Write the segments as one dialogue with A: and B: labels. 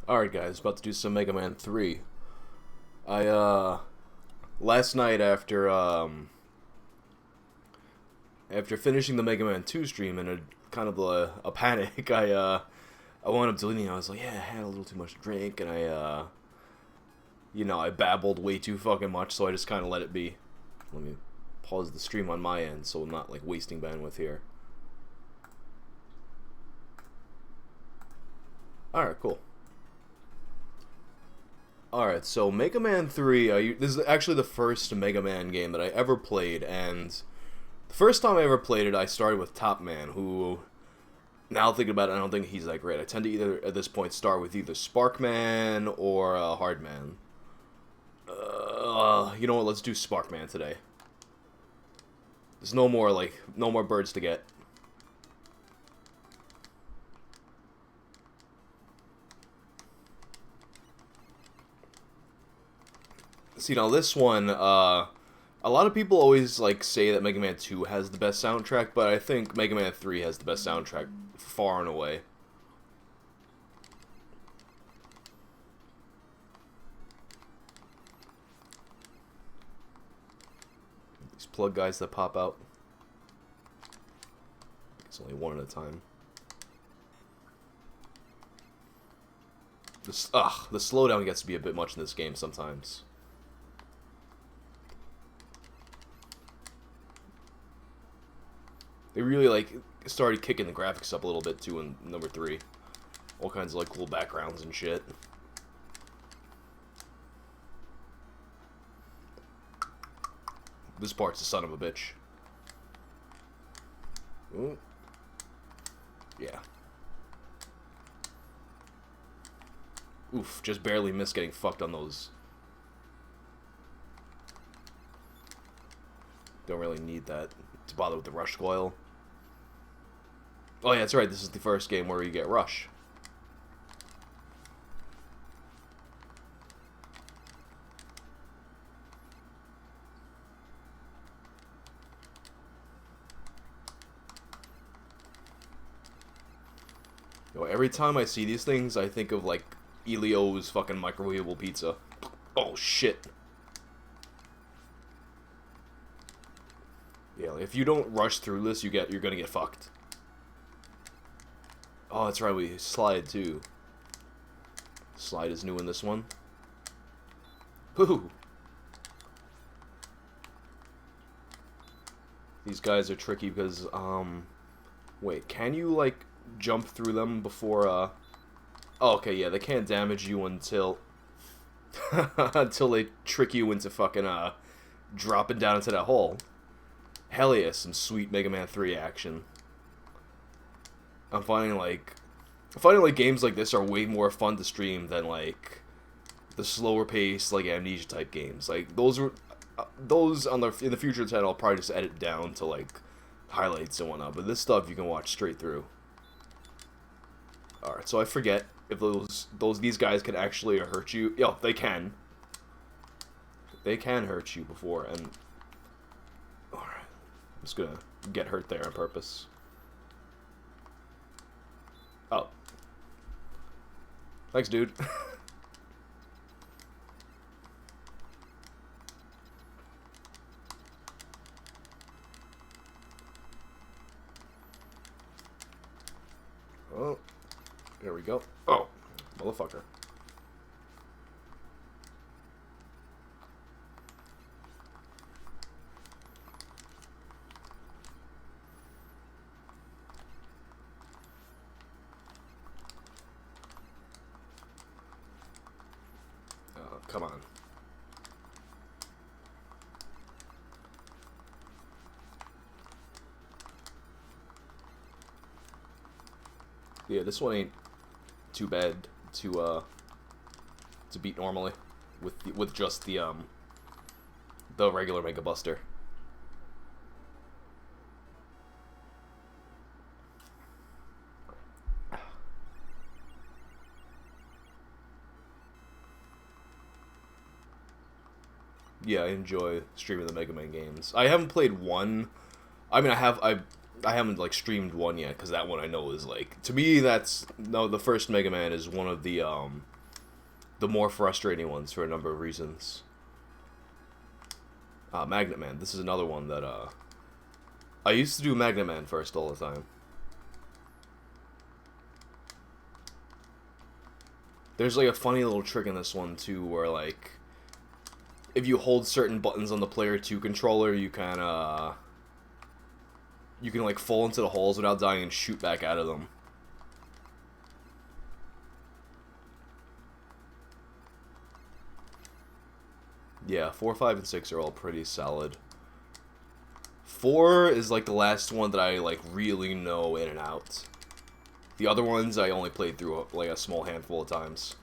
A: Alright guys, about to do some Mega Man 3. Last night after finishing the Mega Man 2 stream in a kind of a panic, I wound up deleting it. I was like, yeah, I had a little too much to drink, and I babbled way too fucking much, so I just kind of let it be. Let me pause the stream on my end so I'm not, like, wasting bandwidth here. Alright, cool. Alright, so Mega Man 3, this is actually the first Mega Man game that I ever played, and the first time I ever played it, I started with Top Man, who, now thinking about it, I don't think he's that great. I tend to either, at this point, start with either Sparkman or Hardman. You know what, let's do Sparkman today. There's no more birds to get. See, now this one, a lot of people always, like, say that Mega Man 2 has the best soundtrack, but I think Mega Man 3 has the best soundtrack far and away. These plug guys that pop out. It's only one at a time. The slowdown gets to be a bit much in this game sometimes. They really, like, started kicking the graphics up a little bit, too, in number 3. All kinds of, like, cool backgrounds and shit. This part's the son of a bitch. Ooh. Yeah. Oof, just barely missed getting fucked on those. Don't really need that to bother with the rush coil. Oh yeah, that's right, this is the first game where you get Rush. Yo, every time I see these things, I think of, like, Elio's fucking microwavable pizza. Oh, shit. Yeah, like, if you don't rush through this, you're gonna get fucked. Oh, that's right, we slide too. Slide is new in this one. Woohoo! These guys are tricky because, wait, can you, like, jump through them before, Oh, okay, yeah, they can't damage you until... until they trick you into fucking, dropping down into that hole. Hell yeah, some sweet Mega Man 3 action. I'm finding like games like this are way more fun to stream than, like, the slower paced, like, Amnesia type games. Like, those on in the future channel, I'll probably just edit down to, like, highlights and whatnot. But this stuff you can watch straight through. All right, so I forget if these guys can actually hurt you. Yo, they can. They can hurt you before, and all right, I'm just gonna get hurt there on purpose. Oh. Thanks, dude. Oh. There we go. Oh. Motherfucker. Come on. Yeah, this one ain't too bad to beat normally with just the regular Mega Buster. Yeah, I enjoy streaming the Mega Man games. I haven't played one. I mean, I haven't, like, streamed one yet, because that one I know is, like, to me, the first Mega Man is one of the the more frustrating ones for a number of reasons. Magnet Man. This is another one that, I used to do Magnet Man first all the time. There's, like, a funny little trick in this one, too, where, like, if you hold certain buttons on the player 2 controller, you can, like, fall into the holes without dying and shoot back out of them. Yeah, 4, 5, and 6 are all pretty solid. 4 is, like, the last one that I, like, really know in and out. The other ones I only played through, like, a small handful of times.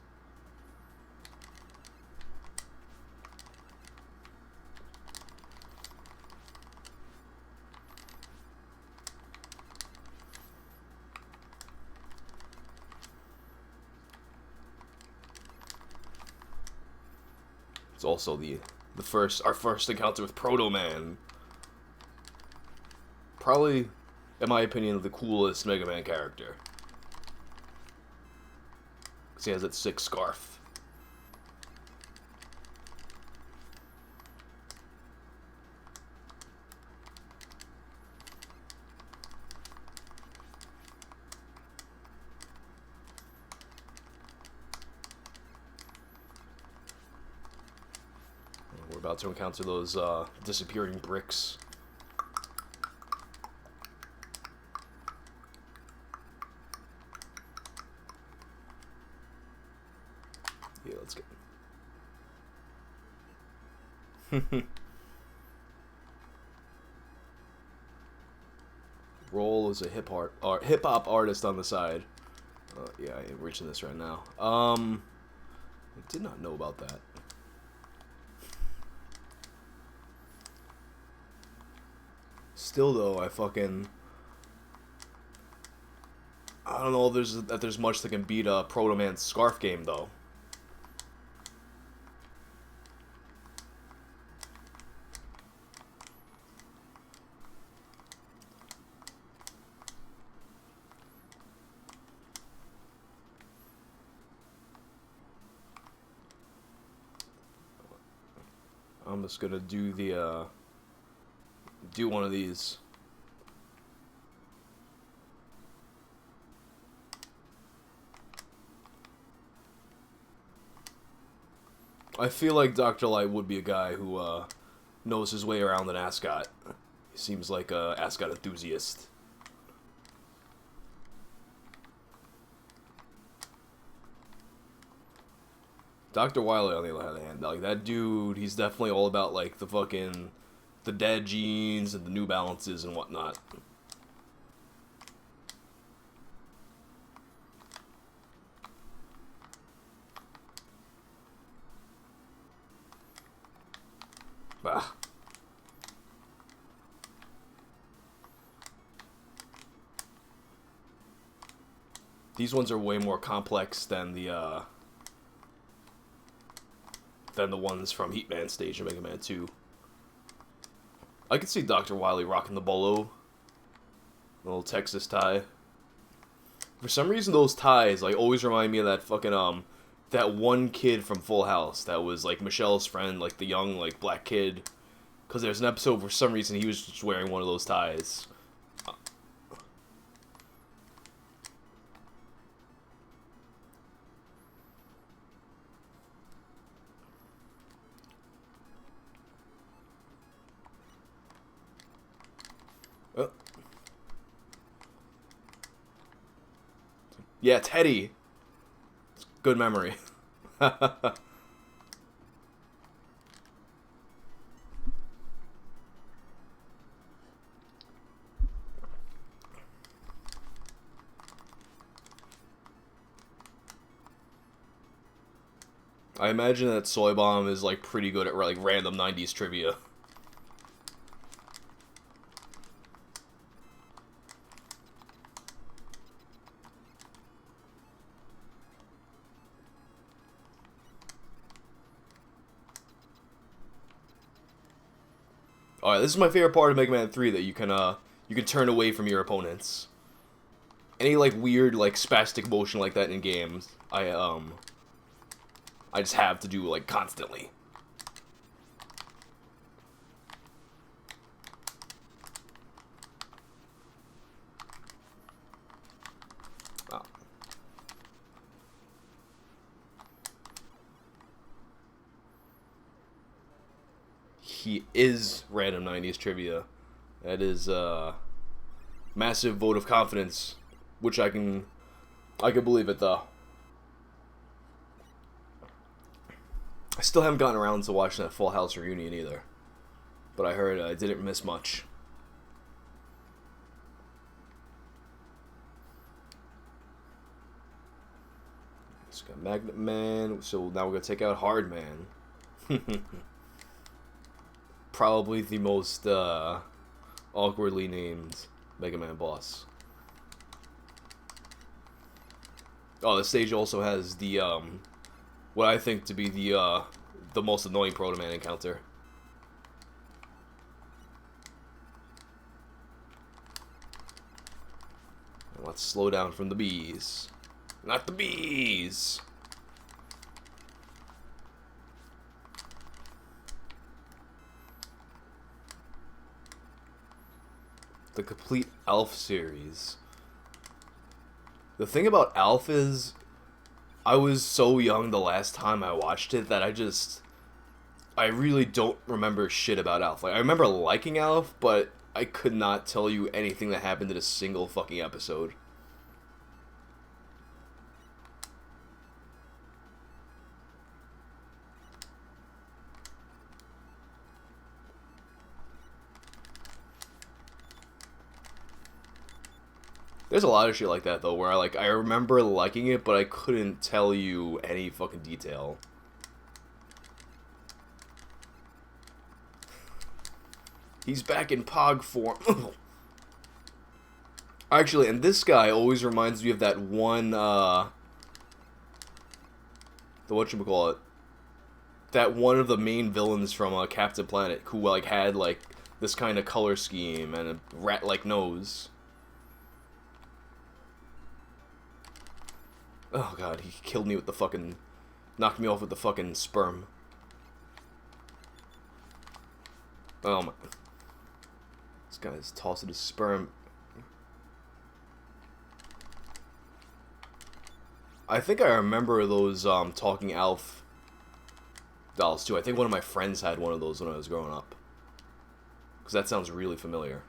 A: It's also our first encounter with Proto Man. Probably, in my opinion, the coolest Mega Man character. Because he has that sick scarf. We're about to encounter those disappearing bricks. Yeah, let's get... Roll is a hip-hop artist on the side. Yeah, I'm reaching this right now. I did not know about that. Still, though, I don't know if there's much that can beat a Proto Man Scarf game, though. I'm just gonna do do one of these. I feel like Dr. Light would be a guy who knows his way around an ascot. He seems like a ascot enthusiast. Dr. Wily, on the other hand, like, that dude, he's definitely all about, like, the dad jeans and the New Balances and whatnot. Bah. These ones are way more complex than the ones from Heatman stage in Mega Man 2. I could see Dr. Wily rocking the bolo. The little Texas tie. For some reason, those ties, like, always remind me of that fucking, that one kid from Full House that was, like, Michelle's friend, like, the young, like, black kid. Because there's an episode where, for some reason, he was just wearing one of those ties. Yeah, Teddy. Good memory. I imagine that Soy Bomb is, like, pretty good at, like, random 90s trivia. Alright, this is my favorite part of Mega Man 3, that you can turn away from your opponents. Any, like, weird, like, spastic motion like that in games, I just have to do, like, constantly. Oh. He is random 90s trivia. That is, massive vote of confidence, which I can believe it, though. I still haven't gotten around to watching that Full House reunion either, but I heard I didn't miss much. Just got Magnet Man, so now we're gonna take out Hard Man. Probably the most awkwardly named Mega Man boss. Oh, the stage also has the what I think to be the most annoying Proto Man encounter. Let's slow down from the bees. Not the bees! The complete Alf series. The thing about Alf is, I was so young the last time I watched it that I really don't remember shit about Alf. Like, I remember liking Alf, but I could not tell you anything that happened in a single fucking episode. There's a lot of shit like that, though, where I remember liking it, but I couldn't tell you any fucking detail. He's back in Pog form. Actually, and this guy always reminds me of that one, the whatchamacallit, that one of the main villains from Captain Planet, who, like, had, like, this kind of color scheme and a rat-like nose. Oh god, he killed me with the fucking... knocked me off with the fucking sperm. Oh my... This guy's tossing his sperm. I think I remember those Talking Alf dolls too. I think one of my friends had one of those when I was growing up. Because that sounds really familiar.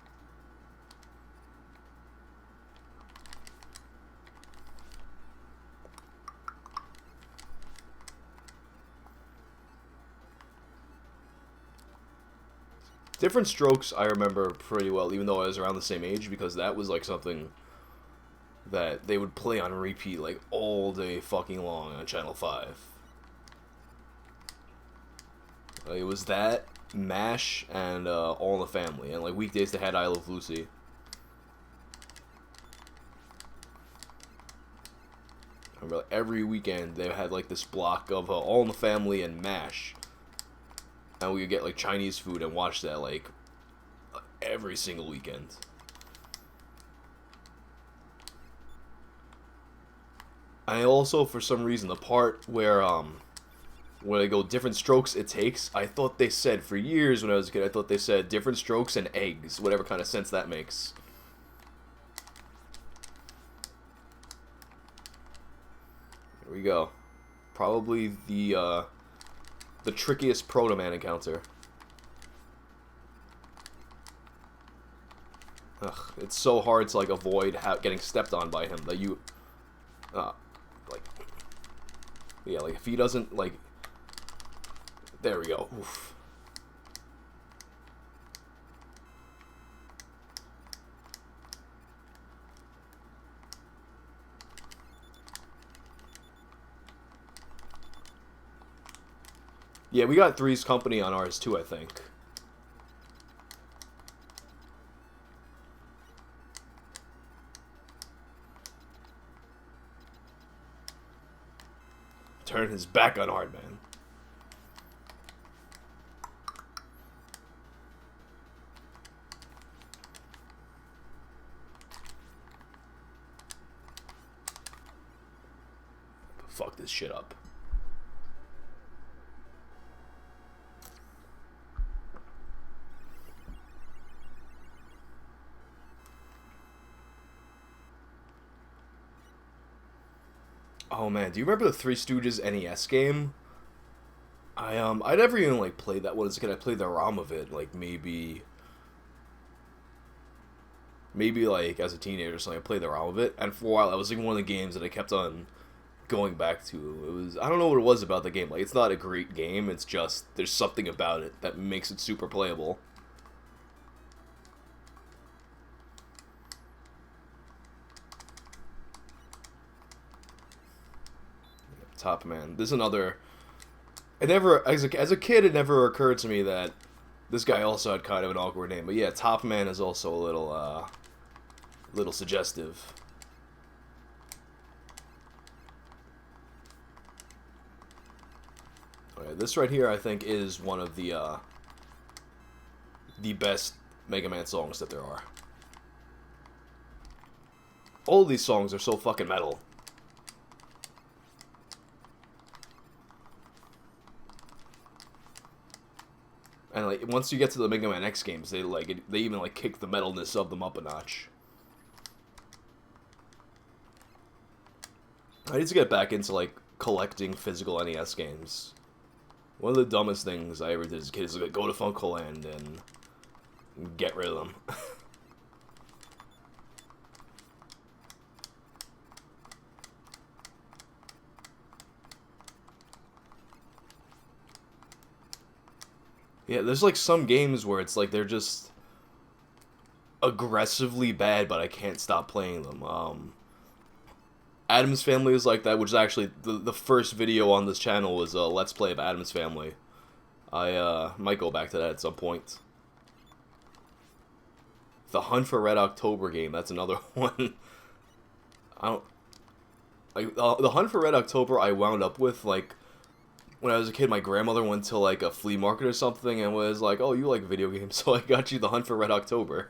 A: Different Strokes I remember pretty well, even though I was around the same age, because that was like something that they would play on repeat like all day fucking long on Channel 5. It was that, MASH, and All in the Family, and like weekdays they had I Love Lucy. I remember like, every weekend they had like this block of All in the Family and MASH. And we would get like Chinese food and watch that like every single weekend. I also, for some reason, the part where they go different strokes it takes, I thought they said for years when I was a kid, I thought they said different strokes and eggs, whatever kind of sense that makes. Here we go. Probably the trickiest Proto Man encounter. Ugh, it's so hard to like avoid getting stepped on by him that you, like, yeah, like if he doesn't like, there we go. Oof. Yeah, we got Three's Company on ours too, I think. Turn his back on Hard Man. Fuck this shit up. Oh man, do you remember the Three Stooges NES game? I never even like played that one as a kid. I played the ROM of it, like maybe like as a teenager or something. I played the ROM of it, and for a while that was like one of the games that I kept on going back to. It was, I don't know what it was about the game. Like, it's not a great game. It's just there's something about it that makes it super playable. Top Man. This is another. It never, as a kid, it never occurred to me that this guy also had kind of an awkward name. But yeah, Top Man is also a little suggestive. Okay, this right here, I think, is one of the best Mega Man songs that there are. All of these songs are so fucking metal. And like once you get to the Mega Man X games, they even like kick the metalness of them up a notch. I need to get back into like collecting physical NES games. One of the dumbest things I ever did as a kid is like, go to Funkoland and get rid of them. Yeah, there's like some games where it's like they're just aggressively bad, but I can't stop playing them. Addams Family is like that, which is actually the first video on this channel was a Let's Play of Addams Family. I might go back to that at some point. The Hunt for Red October game, that's another one. I don't... Like, the Hunt for Red October I wound up with, like, when I was a kid, my grandmother went to, like, a flea market or something and was like, oh, you like video games, so I got you the Hunt for Red October.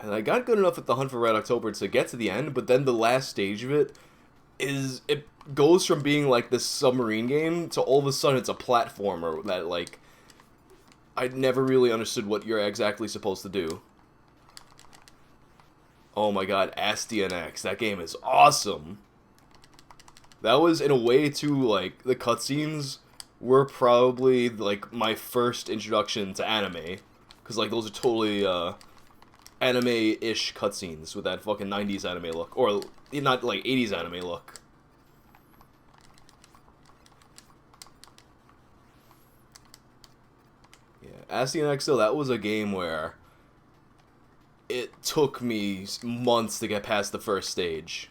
A: And I got good enough at the Hunt for Red October to get to the end, but then the last stage of it goes from being like this submarine game to all of a sudden it's a platformer that, like, I never really understood what you're exactly supposed to do. Oh my god, Astion X, that game is awesome. That was, in a way, too, like, the cutscenes were probably, like, my first introduction to anime. Because, like, those are totally, anime-ish cutscenes with that fucking 90s anime look. Or, not, like, 80s anime look. Yeah, Astion X, though, that was a game where it took me months to get past the first stage.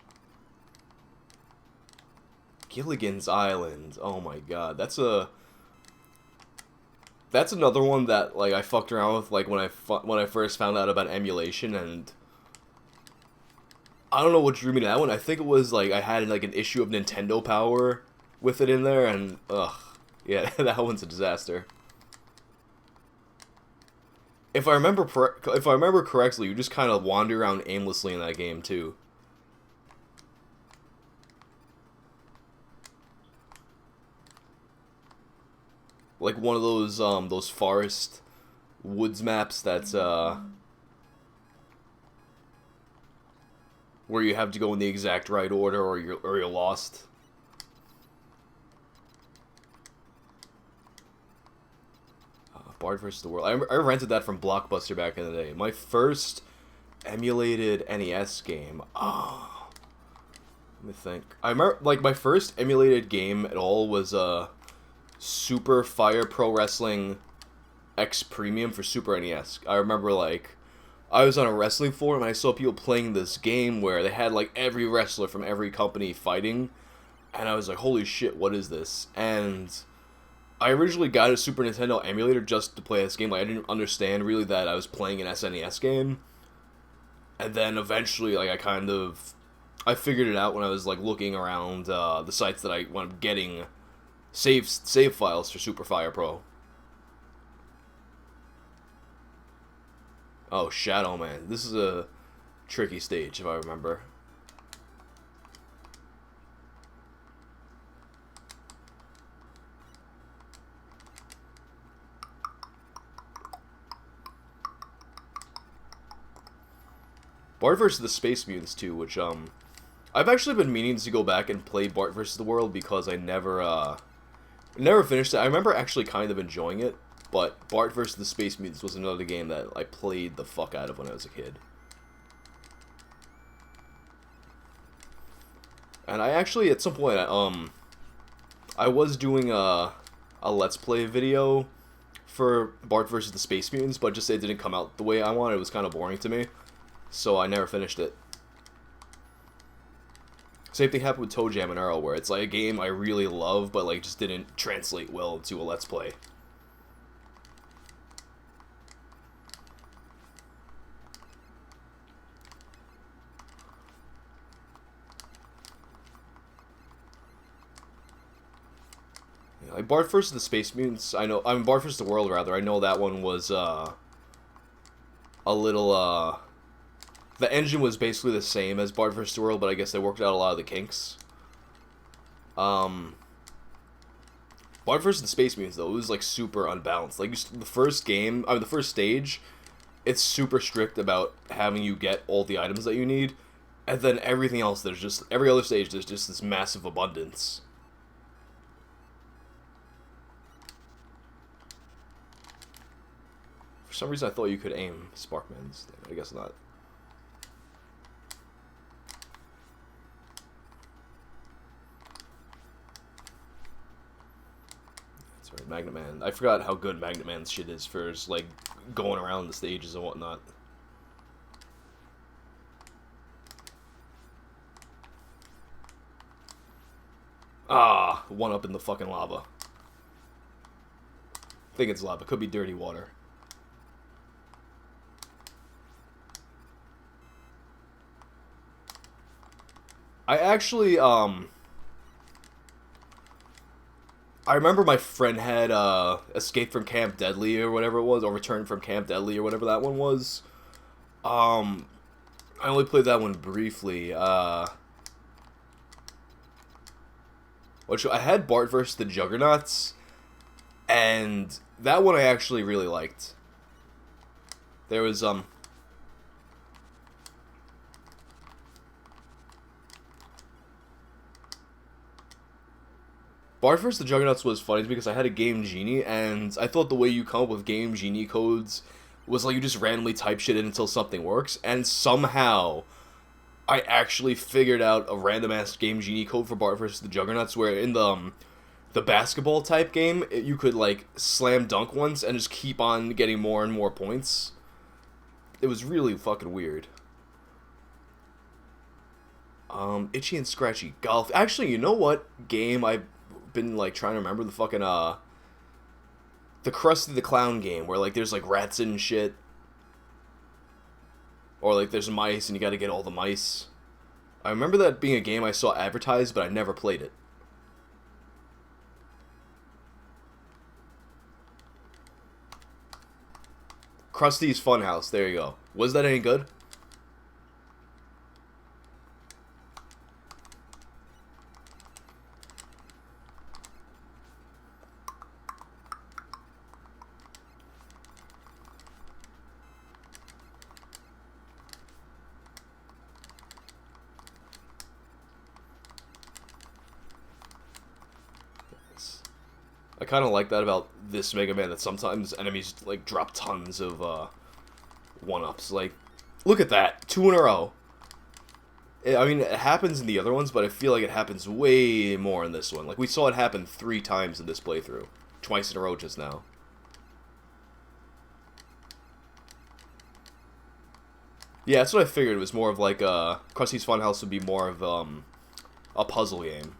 A: Gilligan's Island. Oh my god, that's another one that like I fucked around with like when I first found out about emulation, and I don't know what drew me to that one. I think it was like I had like an issue of Nintendo Power with it in there, and ugh, yeah, that one's a disaster. If I remember correctly, you just kind of wander around aimlessly in that game too. Like one of those forest woods maps that's where you have to go in the exact right order or you're lost. Bard vs. the World. I rented that from Blockbuster back in the day. My first emulated NES game. Oh, let me think. I remember, like, my first emulated game at all was Super Fire Pro Wrestling X Premium for Super NES. I remember, like, I was on a wrestling forum and I saw people playing this game where they had, like, every wrestler from every company fighting. And I was like, holy shit, what is this? And I originally got a Super Nintendo emulator just to play this game. Like, I didn't understand really that I was playing an SNES game. And then eventually, like, I figured it out when I was, like, looking around the sites that I wound up getting save files for Super Fire Pro. Oh, Shadow Man. This is a tricky stage, if I remember. Bart vs. the Space Mutants too, which I've actually been meaning to go back and play Bart vs. the World because I never finished it. I remember actually kind of enjoying it, but Bart vs. the Space Mutants was another game that I played the fuck out of when I was a kid. And I actually, at some point, I was doing a Let's Play video for Bart vs. the Space Mutants, but just it didn't come out the way I wanted. It was kind of boring to me, so I never finished it. Same thing happened with Toe Jam and Earl, where it's like a game I really love, but like just didn't translate well to a Let's Play. Like Bart vs. the Space Mutants, Bart vs. the World, rather. I know that one was, a little, the engine was basically the same as Bart vs. the World, but I guess they worked out a lot of the kinks. Bart vs. the Space Mutants, though, it was, like, super unbalanced. Like, the first game, the first stage, it's super strict about having you get all the items that you need, and then everything else, every other stage, there's just this massive abundance. For some reason, I thought you could aim Sparkman's. I guess not. That's right, Magnet Man. I forgot how good Magnet Man's shit is for his, like, going around the stages and whatnot. Ah, one up in the fucking lava. I think it's lava. Could be dirty water. I actually, I remember my friend had, Escape from Camp Deadly or whatever it was, or Return from Camp Deadly or whatever that one was. I only played that one briefly, which I had Bart vs. the Juggernauts, and that one I actually really liked. There was, Bart vs. the Juggernauts was funny because I had a Game Genie, and I thought the way you come up with Game Genie codes was like you just randomly type shit in until something works, and somehow I actually figured out a random-ass Game Genie code for Bart vs. the Juggernauts where in the basketball type game, you could like slam dunk once and just keep on getting more and more points. It was really fucking weird. Itchy and Scratchy Golf. Actually, you know what game I've been like trying to remember? The fucking the Krusty the Clown game where like there's like rats and shit, or like there's mice and you gotta get all the mice. I remember that being a game I saw advertised, but I never played it. Krusty's Funhouse, there you go. Was that any good? I kind of like that about this Mega Man, that sometimes enemies like drop tons of one-ups. Like, look at that, 2 in a row. I mean, it happens in the other ones, but I feel like it happens way more in this one. Like, we saw it happen 3 times in this playthrough. Twice in a row just now. Yeah, that's what I figured. It was more of like, Krusty's Funhouse would be more of, a puzzle game.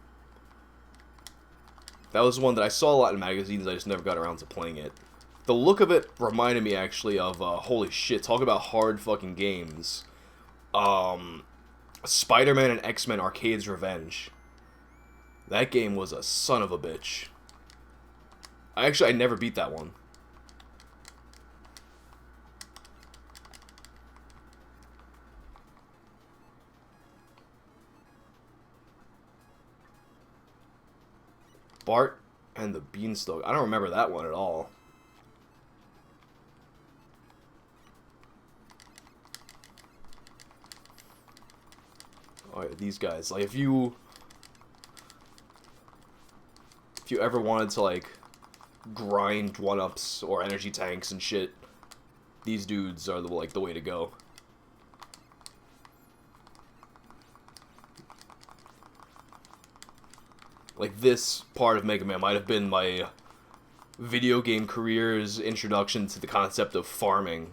A: That was one that I saw a lot in magazines, I just never got around to playing it. The look of it reminded me, actually, of, holy shit, talk about hard fucking games. Spider-Man and X-Men Arcade's Revenge. That game was a son of a bitch. I never beat that one. Bart and the Beanstalk. I don't remember that one at all. Alright, these guys. Like, if you ever wanted to, like, grind 1-ups or energy tanks and shit, these dudes are, the way to go. Like, this part of Mega Man might have been my video game career's introduction to the concept of farming.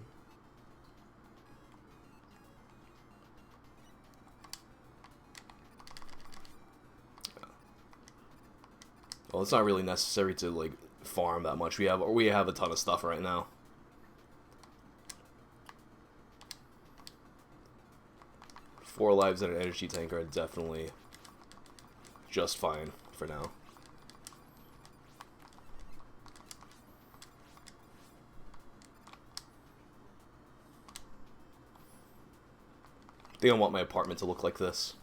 A: Well, it's not really necessary to, like, farm that much. We have a ton of stuff right now. Four lives and an energy tank are definitely just fine for now. I think I want my apartment to look like this.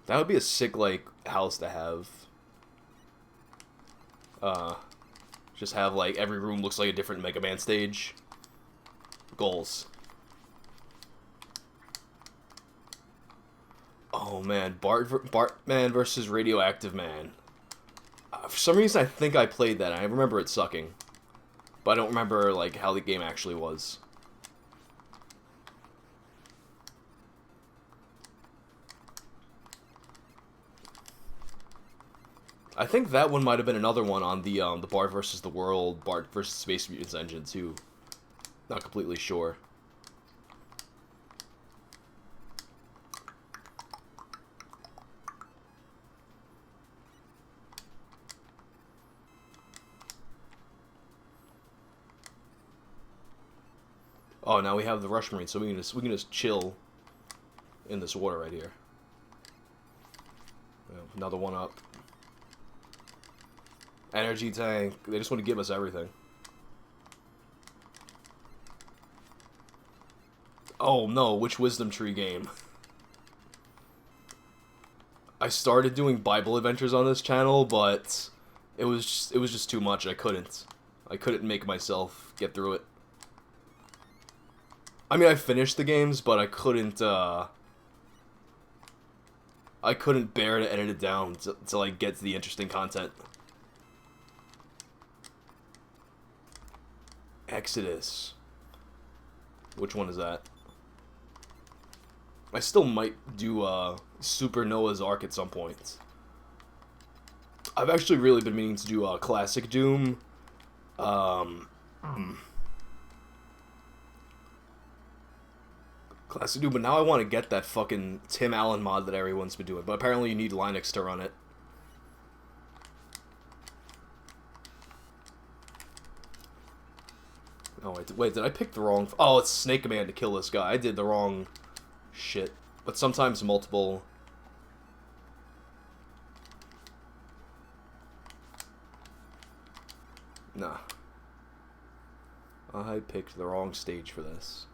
A: That would be a sick, like, house to have. Just have, like, every room looks like a different Mega Man stage. Goals. Oh, man. Bartman versus Radioactive Man. For some reason, I think I played that. I remember it sucking. But I don't remember, like, how the game actually was. I think that one might have been another one on the Bart versus the World, Bart versus Space Mutants engine, too. Not completely sure. Oh, now we have the Rush Marine, so we can just chill in this water right here. Another one up. Energy tank. They just want to give us everything. Oh no, which Wisdom Tree game? I started doing Bible adventures on this channel, but it was just too much. I couldn't make myself get through it. I mean, I finished the games, but I couldn't bear to edit it down to like get to the interesting content. Exodus. Which one is that? I still might do Super Noah's Ark at some point. I've actually really been meaning to do Classic Doom. Classic Doom, but now I want to get that fucking Tim Allen mod that everyone's been doing. But apparently you need Linux to run it. Oh, wait, did I pick the wrong... Oh, it's Snake Man to kill this guy. I did the wrong shit. But sometimes multiple... Nah. I picked the wrong stage for this.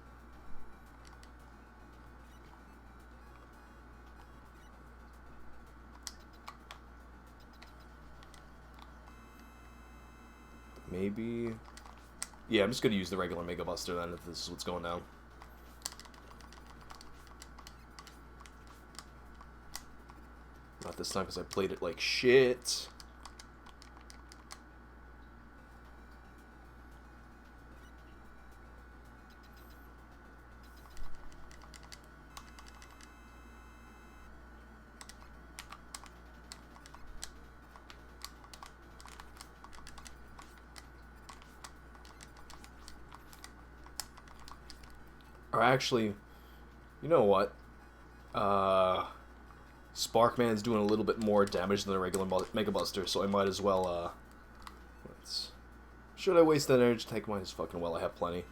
A: Maybe... Yeah, I'm just gonna use the regular Mega Buster then, if this is what's going down. Not this time, because I played it like shit. Or actually, you know what? Sparkman's doing a little bit more damage than the regular Mega Buster, so I might as well, should I waste that energy tank? Might as fucking well, I have plenty.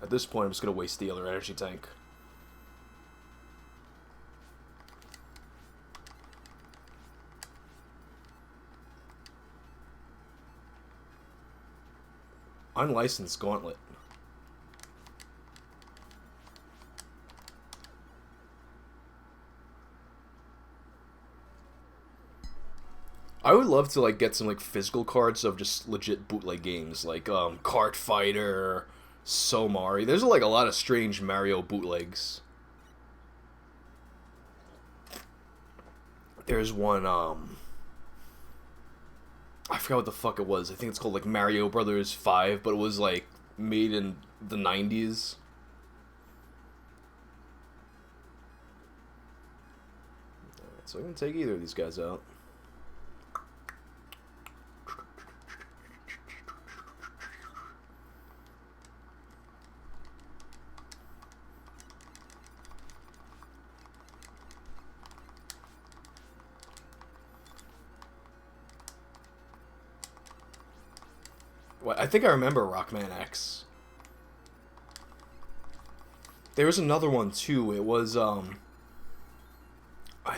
A: At this point, I'm just gonna waste the other energy tank. Unlicensed gauntlet. I would love to like get some like physical cards of just legit bootleg games like Kart Fighter, Somari. There's like a lot of strange Mario bootlegs. There's one I forgot what the fuck it was. I think it's called like Mario Brothers 5, but it was like made in the 90s. Alright, so I can take either of these guys out. I think I remember Rockman X. There was another one too. It was I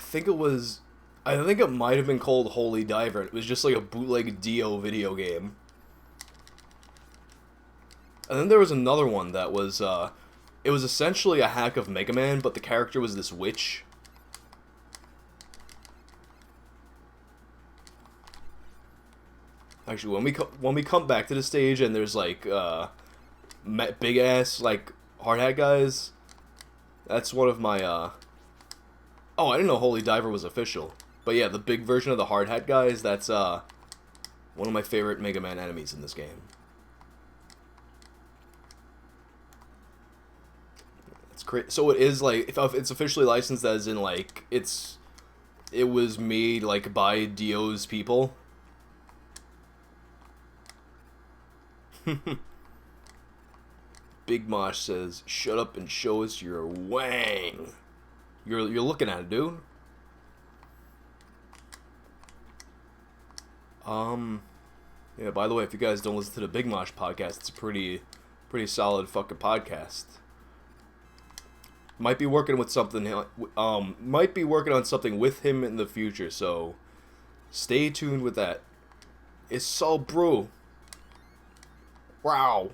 A: think it might have been called Holy Diver. It was just like a bootleg Dio video game. And then there was another one that was it was essentially a hack of Mega Man, but the character was this witch. Actually, when we come back to the stage and there's like big ass like hard hat guys, that's one of my oh, I didn't know Holy Diver was official, but yeah, the big version of the hard hat guys, that's one of my favorite Mega Man enemies in this game. It's crazy. So it is like if it's officially licensed, as in like it was made like by Dio's people. Big Mosh says, "Shut up and show us your Whang." You're looking at it, dude. Yeah. By the way, if you guys don't listen to the Big Mosh podcast, it's a pretty solid fucking podcast. Might be working with something. Might be working on something with him in the future. So, stay tuned with that. It's so brew. Wow.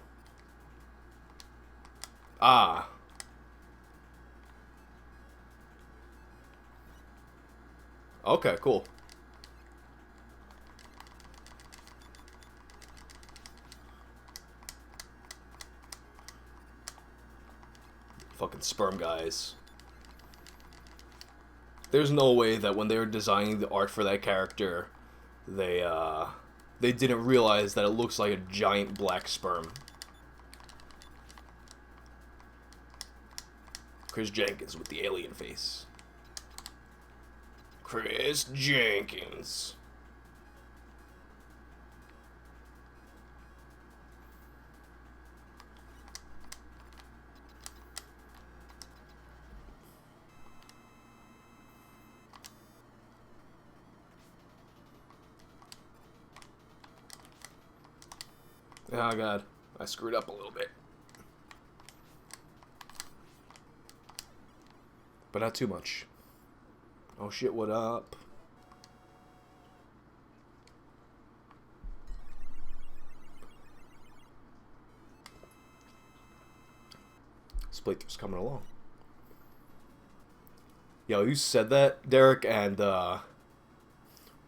A: Ah. Okay, cool. Fucking sperm guys. There's no way that when they were designing the art for that character, they didn't realize that it looks like a giant black sperm. Chris Jenkins with the alien face. Chris Jenkins. Oh god, I screwed up a little bit. But not too much. Oh shit, what up? This playthrough's coming along. Yo, you said that, Derek, and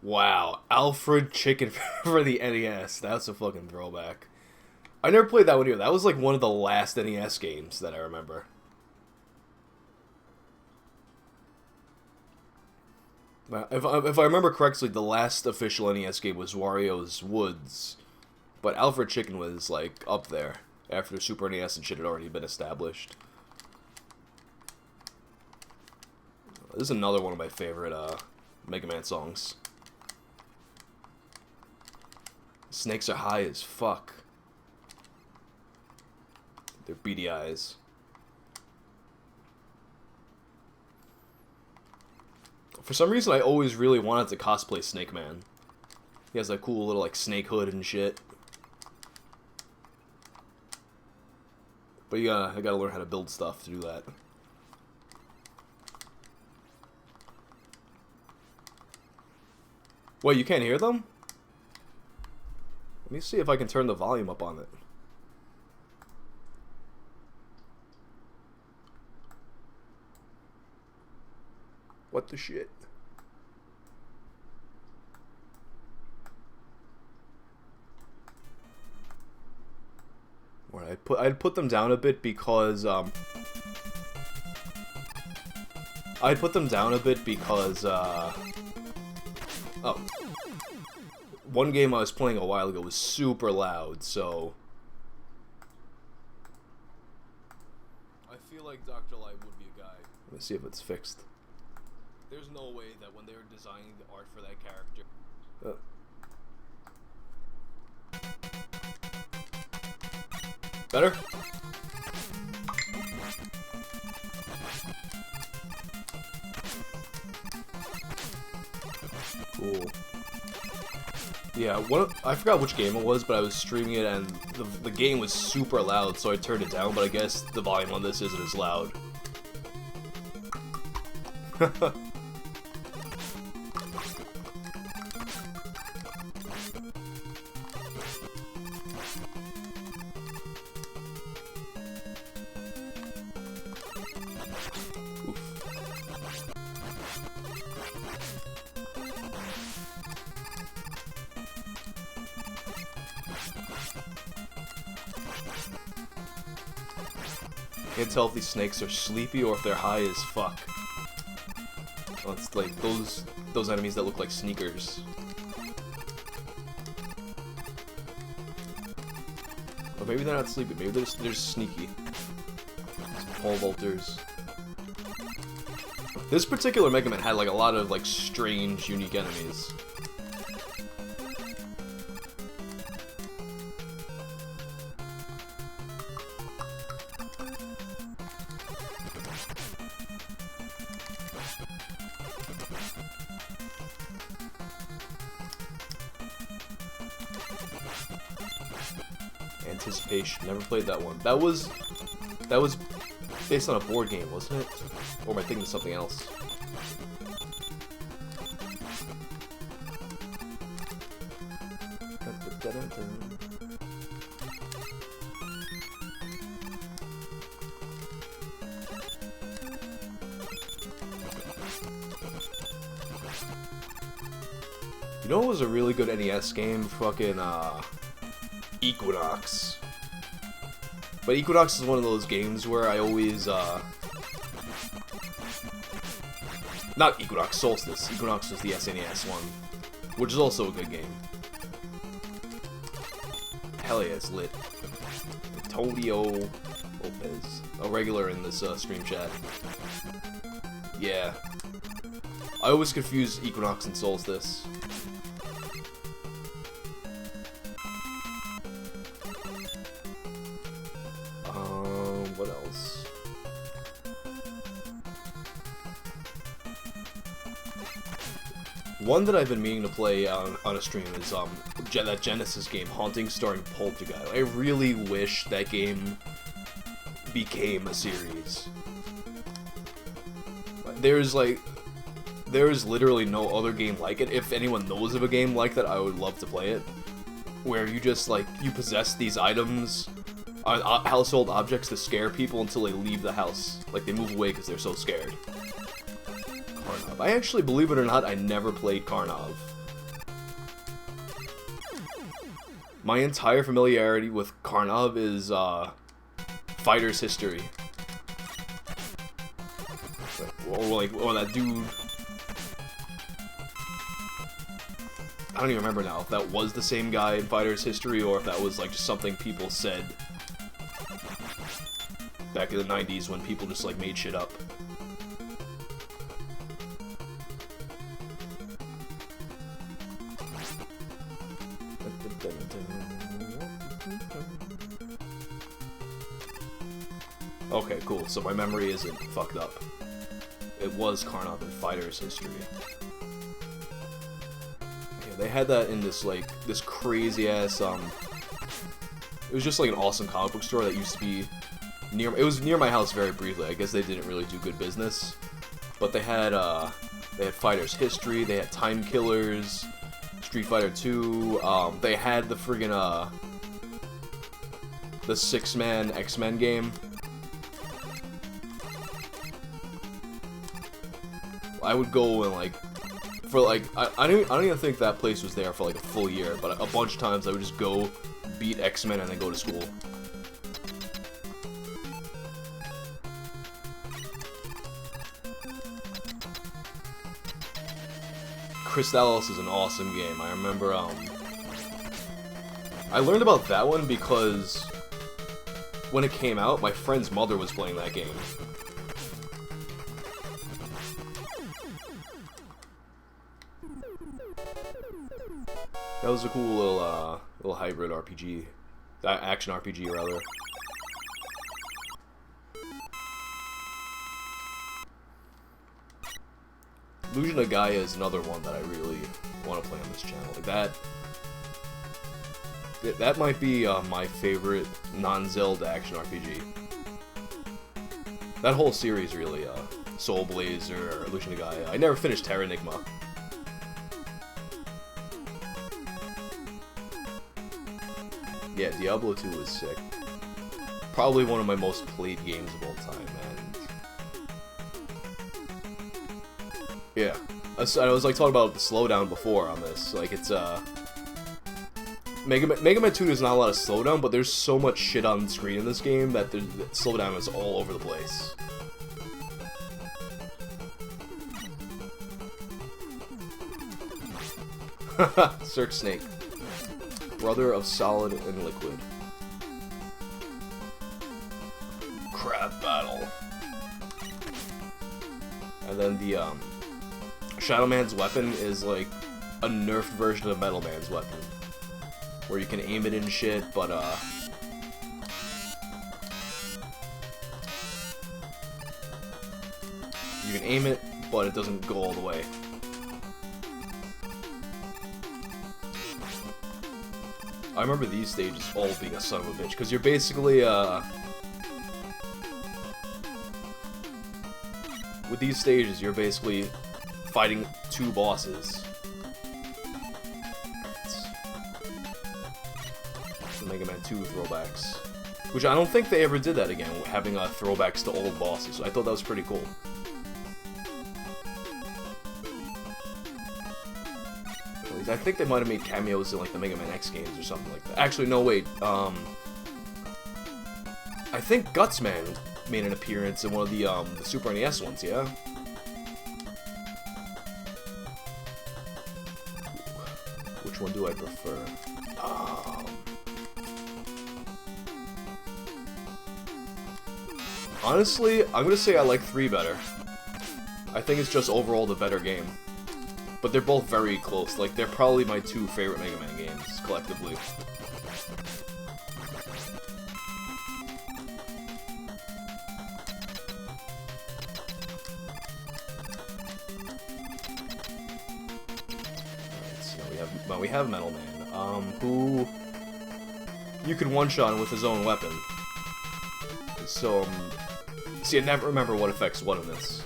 A: wow, Alfred Chicken for the NES. That's a fucking throwback. I never played that one either. That was like one of the last NES games that I remember. If I remember correctly, the last official NES game was Wario's Woods, but Alfred Chicken was like up there after Super NES and shit had already been established. This is another one of my favorite Mega Man songs. Snakes are high as fuck. They're beady eyes. For some reason, I always really wanted to cosplay Snake Man. He has that cool little like snake hood and shit. But I gotta learn how to build stuff to do that. Wait, you can't hear them? Let me see if I can turn the volume up on it. What the shit? Alright, I'd put them down a bit because oh. One game I was playing a while ago was super loud, so I feel like Dr. Light would be a guy. Let me see if it's fixed. There's no way that when they were designing the art for that character. Better? Cool. Yeah, I forgot which game it was, but I was streaming it and the game was super loud, so I turned it down, but I guess the volume on this isn't as loud. Can't tell if these snakes are sleepy or if they're high as fuck. Oh, it's like those enemies that look like sneakers. Or maybe they're not sleepy. Maybe they're sneaky. Pole vaulters. This particular Mega Man had like a lot of like strange, unique enemies. Anticipation. Never played that one. That was based on a board game, wasn't it? Or am I thinking of something else? You know what was a really good NES game? Fucking, Equinox. But Equinox is one of those games where I always, not Equinox, Solstice. Equinox was the SNES one, which is also a good game. Hell yeah, it's lit. Antonio Lopez. A regular in this, stream chat. Yeah. I always confuse Equinox and Solstice. What else? One that I've been meaning to play on a stream is that Genesis game, Haunting, starring Poltergeist. I really wish that game became a series. There's literally no other game like it. If anyone knows of a game like that, I would love to play it. Where you just, like, you possess these items, household objects to scare people until they leave the house. Like, they move away because they're so scared. Karnov. I actually, believe it or not, I never played Karnov. My entire familiarity with Karnov is, Fighter's History. Or that dude... I don't even remember now if that was the same guy in Fighter's History or if that was, like, just something people said back in the 90s when people just, like, made shit up. Okay, cool. So my memory isn't fucked up. It was Karnov in Fighter's History. Yeah, they had that in this, like, this crazy-ass, it was just, like, an awesome comic book store that used to be it was near my house very briefly. I guess they didn't really do good business, but they had Fighter's History, they had Time Killers, Street Fighter 2. They had the friggin' the 6-man X-Men game. I would go and like for like I don't even think that place was there for like a full year, but a bunch of times I would just go beat X-Men and then go to school. Crystalis is an awesome game. I remember I learned about that one because when it came out, my friend's mother was playing that game. That was a cool little hybrid RPG, action RPG rather. Illusion of Gaia is another one that I really want to play on this channel. Like that might be my favorite non-Zelda action RPG. That whole series really, Soul Blazer, Illusion of Gaia. I never finished Terra Enigma. Yeah, Diablo 2 was sick. Probably one of my most played games of all time, and yeah. I was like talking about the slowdown before on this. Like it's Mega Man 2 there's not a lot of slowdown, but there's so much shit on screen in this game that the slowdown is all over the place. Cirque Snake. Brother of Solid and Liquid. Crab Battle. And then the Shadow Man's weapon is like a nerfed version of Metal Man's weapon, where you can aim it and shit, but you can aim it, but it doesn't go all the way. I remember these stages all being a son of a bitch, because you're basically, with these stages, you're basically fighting two bosses. The Mega Man 2 throwbacks. Which I don't think they ever did that again, having throwbacks to old bosses. So I thought that was pretty cool. I think they might have made cameos in like the Mega Man X games or something like that. Actually, no, wait. I think Gutsman made an appearance in one of the Super NES ones, yeah? Which one do I prefer? Honestly, I'm gonna say I like 3 better. I think it's just overall the better game. But they're both very close. Like, they're probably my 2 favorite Mega Man games, collectively. Alright, so we have Metal Man, who you can one-shot with his own weapon. So, see, I never remember what affects what in this.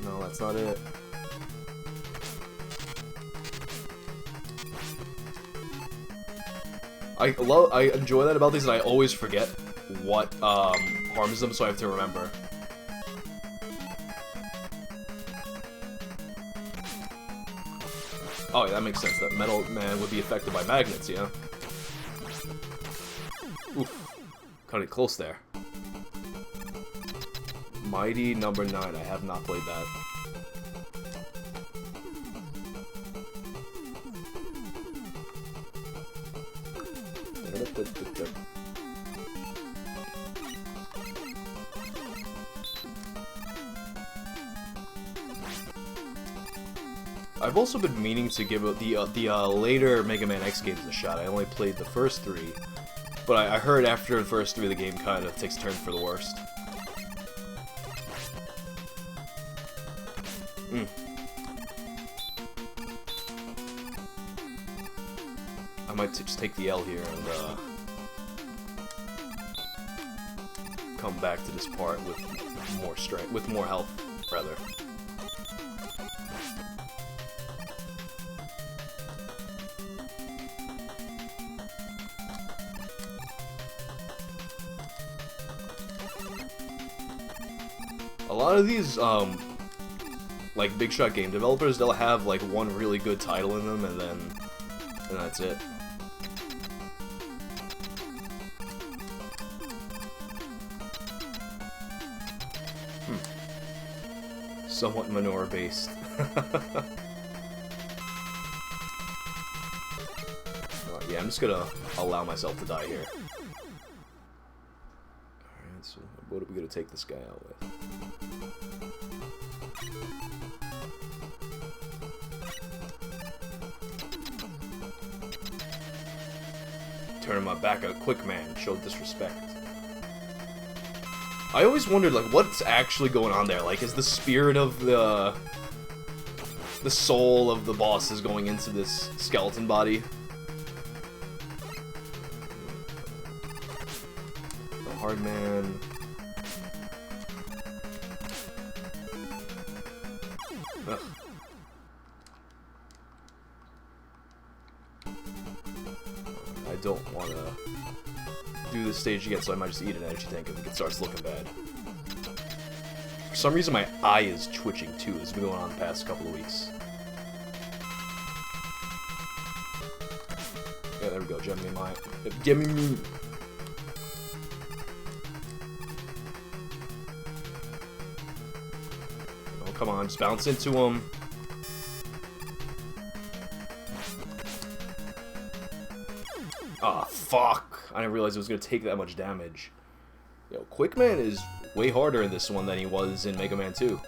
A: No, that's not it. I enjoy that about these, and I always forget what harms them, so I have to remember. Oh, yeah, that makes sense. That Metal Man would be affected by magnets, yeah? Oof. Cut it close there. Mighty number 9. I have not played that. I've also been meaning to give the later Mega Man X games a shot. I only played the first 3, but I heard after the first 3 the game kind of takes a turn for the worst. I might just take the L here and come back to this part with more strength, with more health, rather. A lot of these, like, big shot game developers, they'll have, like, one really good title in them, and that's it. Somewhat Manora-based. Yeah, I'm just gonna allow myself to die here. Alright, so what are we gonna take this guy out with? Turning my back on a quick man, showed disrespect. I always wondered, like, what's actually going on there? Like, is the spirit of the soul of the boss is going into this skeleton body? The hard man. Ugh. I don't want to do this stage again, so I might just eat an energy tank if it starts looking bad. For some reason, my eye is twitching too. This has been going on the past couple of weeks. Yeah, there we go. Gem me my. Give me. Oh, come on, just bounce into him. Ah, fuck. I didn't realize it was going to take that much damage. Yo, Quickman is way harder in this one than he was in Mega Man 2.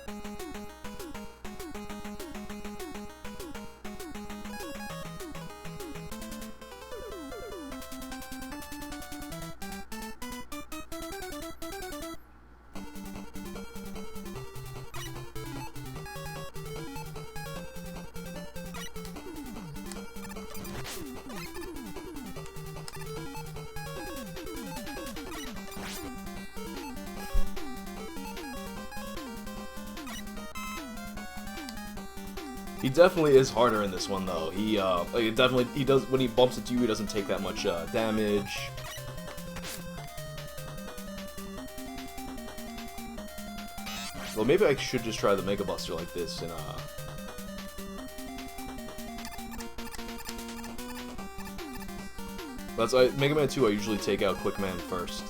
A: He definitely is harder in this one, though. He does, when he bumps into you, he doesn't take that much damage. Well, maybe I should just try the Mega Buster like this, and that's Mega Man 2. I usually take out Quickman first.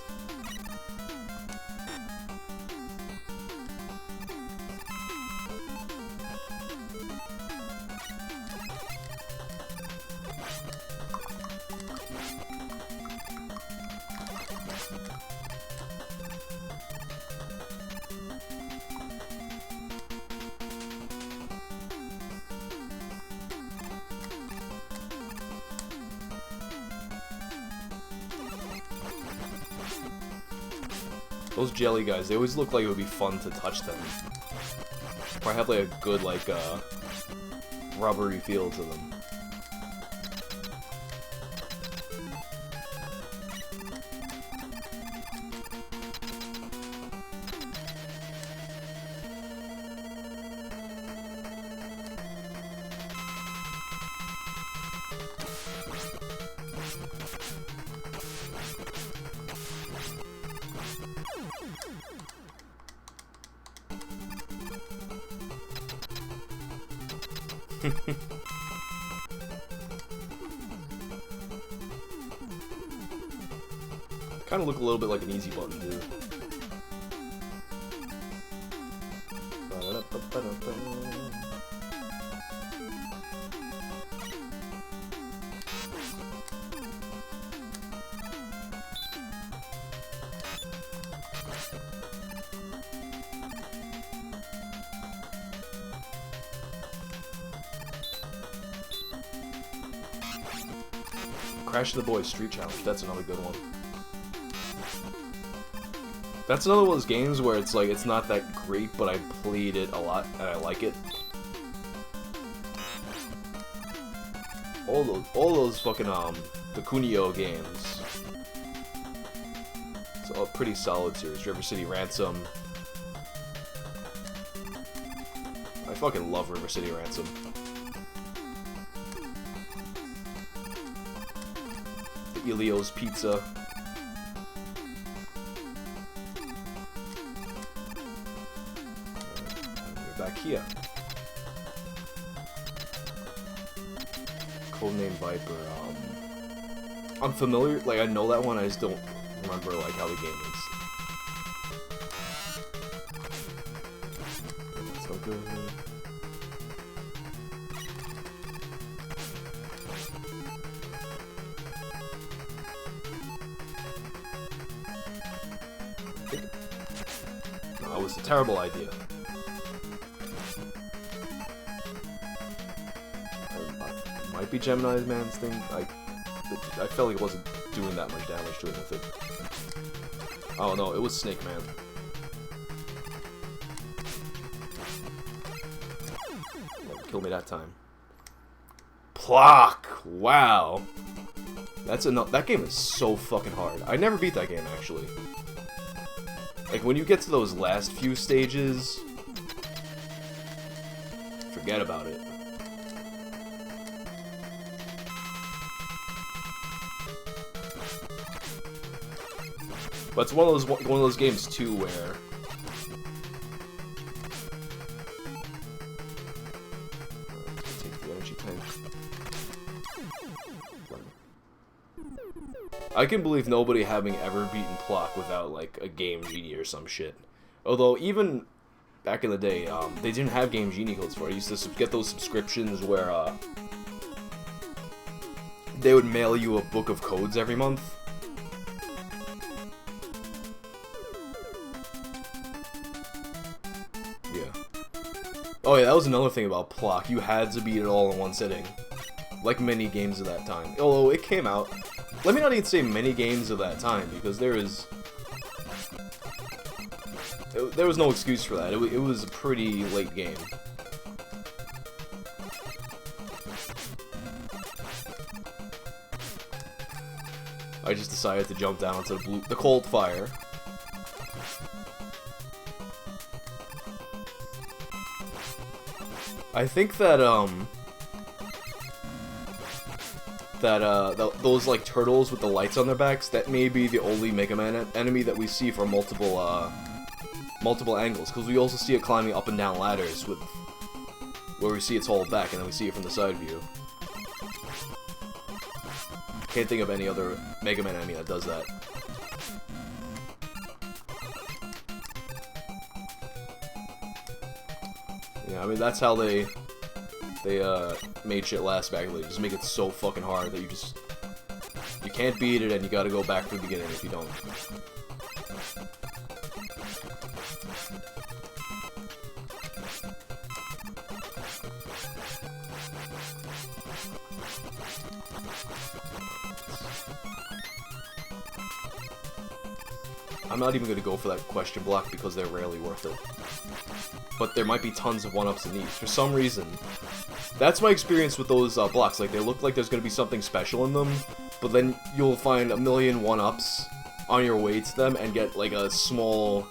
A: Those jelly guys, they always look like it would be fun to touch them. Or have like a good, like, rubbery feel to them. Kind of look a little bit like an easy button, too. Crash the Boys Street Challenge, that's another good one. That's another one of those games where it's like, it's not that great, but I played it a lot, and I like it. All those fucking, the Kunio games. It's a pretty solid series. River City Ransom. I fucking love River City Ransom. The Elio's Pizza. We're back here. Codename Viper. I'm familiar, like I know that one, I just don't remember like how the game is. So good. No, that was a terrible idea. Might be Gemini's man's thing. I felt like it wasn't doing that much damage to it with it. Oh no, it was Snake Man. Kill me that time. Plock! Wow. That's enough. That game is so fucking hard. I never beat that game actually. Like when you get to those last few stages, forget about it. But it's one of those games too where take the energy tank. I can believe nobody having ever beaten Plock without like a Game Genie or some shit. Although even back in the day, they didn't have Game Genie codes for it. I used to get those subscriptions where they would mail you a book of codes every month. Oh yeah, that was another thing about Plock. You had to beat it all in one sitting. Like many games of that time. Although it came out... Let me not even say many games of that time, because there was no excuse for that. It was a pretty late game. I just decided to jump down to the cold fire. I think that those like turtles with the lights on their backs, that may be the only Mega Man enemy that we see from multiple angles, because we also see it climbing up and down ladders with where we see its whole back and then we see it from the side view. Can't think of any other Mega Man enemy that does that. Yeah, I mean that's how they made shit last back. They just make it so fucking hard that you can't beat it and you gotta go back to the beginning if you don't. I'm not even gonna go for that question block because they're rarely worth it. But there might be tons of one-ups in these. For some reason, that's my experience with those blocks. Like, they look like there's going to be something special in them, but then you'll find a million one-ups on your way to them and get, like, a small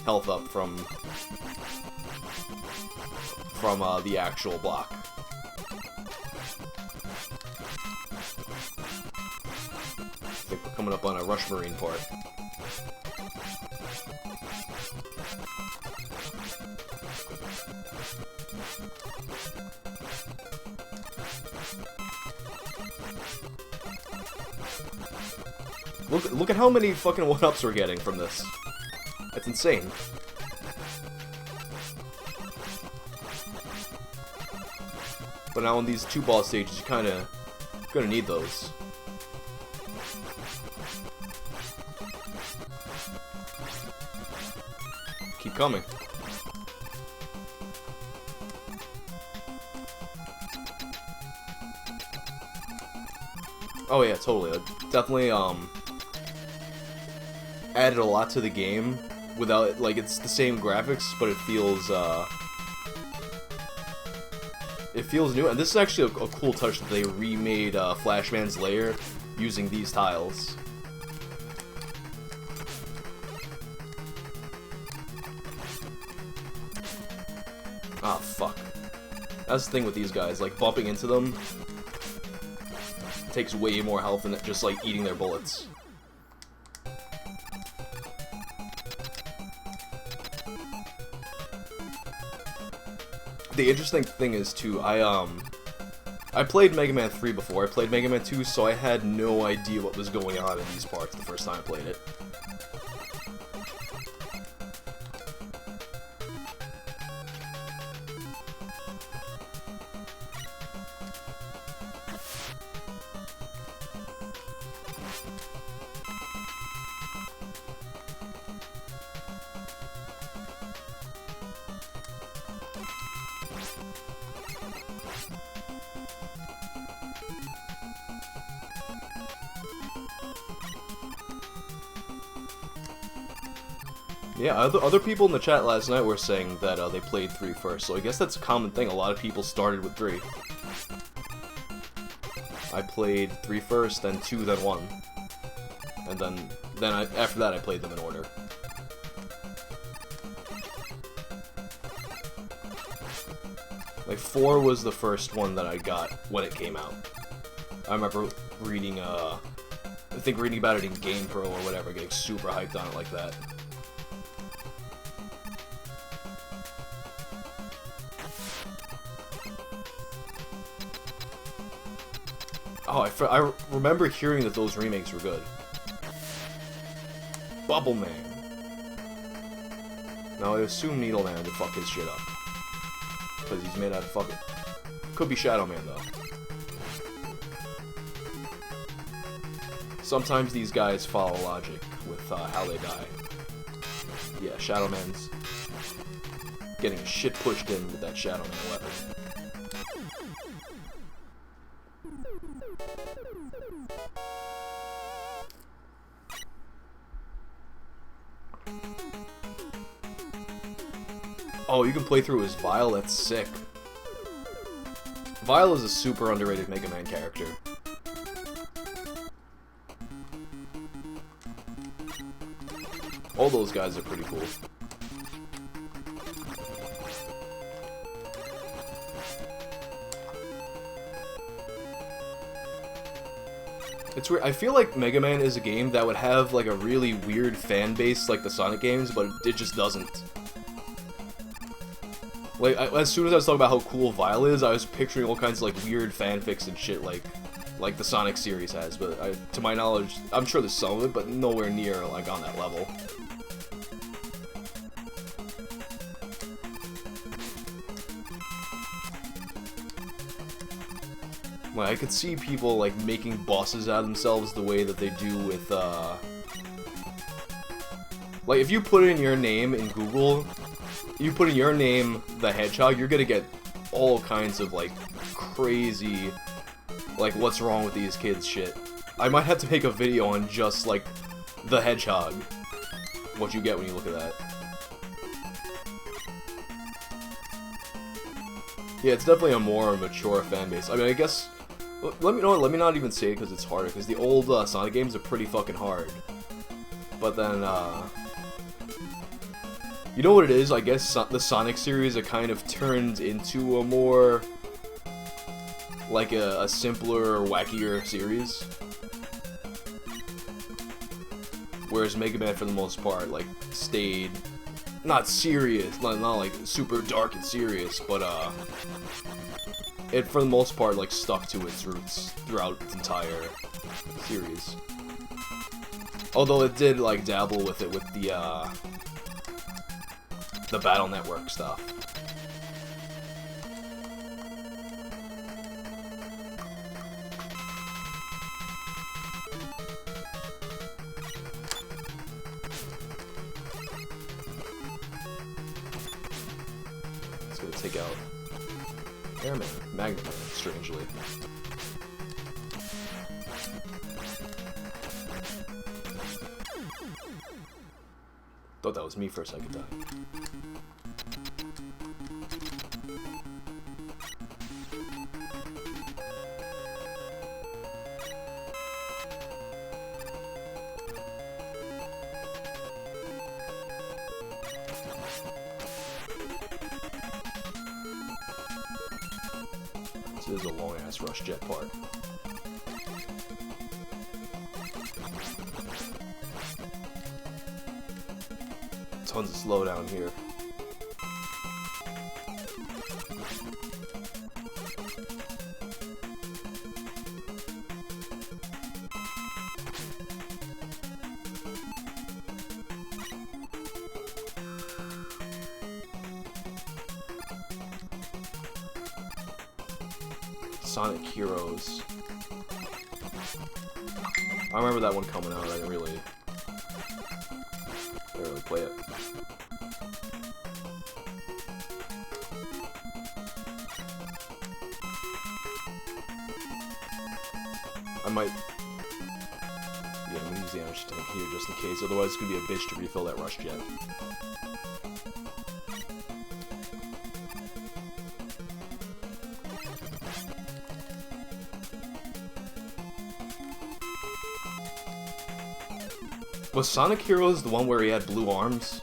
A: health up from the actual block. I think we're coming up on a Rush Marine part. Look at how many fucking one-ups we're getting from this. That's insane. But now on these two boss stages, you kinda gonna need those. Keep coming. Oh yeah, totally. Definitely, added a lot to the game without, like, it's the same graphics, but it feels new. And this is actually a cool touch that they remade Flashman's lair using these tiles. Ah, fuck. That's the thing with these guys, like, bumping into them takes way more health than just, like, eating their bullets. The interesting thing is, too, I played Mega Man 3 before, I played Mega Man 2, so I had no idea what was going on in these parts the first time I played it. Yeah, other people in the chat last night were saying that they played 3 first, so I guess that's a common thing. A lot of people started with 3. I played 3 first, then 2, then 1. And then after that I played them in order. Like, 4 was the first one that I got when it came out. I remember reading, I think reading about it in GamePro or whatever, getting super hyped on it like that. Oh, I remember hearing that those remakes were good. Bubble Man. Now I assume Needle Man would fuck his shit up. Because he's made out of fucking... Could be Shadow Man, though. Sometimes these guys follow logic with how they die. Yeah, Shadow Man's getting shit pushed in with that Shadow Man weapon. Oh, you can play through as Vile? That's sick. Vile is a super underrated Mega Man character. All those guys are pretty cool. It's weird. I feel like Mega Man is a game that would have like a really weird fan base like the Sonic games, but it just doesn't. Like, as soon as I was talking about how cool Vile is, I was picturing all kinds of, like, weird fanfics and shit like the Sonic series has, but to my knowledge, I'm sure there's some of it, but nowhere near, like, on that level. Like, I could see people, like, making bosses out of themselves the way that they do with, like, if you put in your name in Google... You put in your name, the Hedgehog, you're gonna get all kinds of, like, crazy, like, what's wrong with these kids shit. I might have to make a video on just, like, the Hedgehog. What you get when you look at that. Yeah, it's definitely a more mature fan base. I mean, I guess... Let me not even say it because it's harder, because the old Sonic games are pretty fucking hard. But then, you know what it is? I guess the Sonic series are kind of turned into a more, like, a simpler, wackier series. Whereas Mega Man, for the most part, like, stayed not serious, not like super dark and serious, but it for the most part like stuck to its roots throughout its entire series. Although it did like dabble with it with the Battle Network stuff. It's gonna take out Airman, Magnet Man, strangely. Thought that was me for a second time. This is a long-ass rush jet part. Tons of slowdown here. Sonic Heroes. I remember that one coming out. I didn't really play it. I might. Yeah, I'm gonna use the ammunition tank here just in case. Otherwise, it's gonna be a bitch to refill that rush jet. Was Sonic Heroes the one where he had blue arms?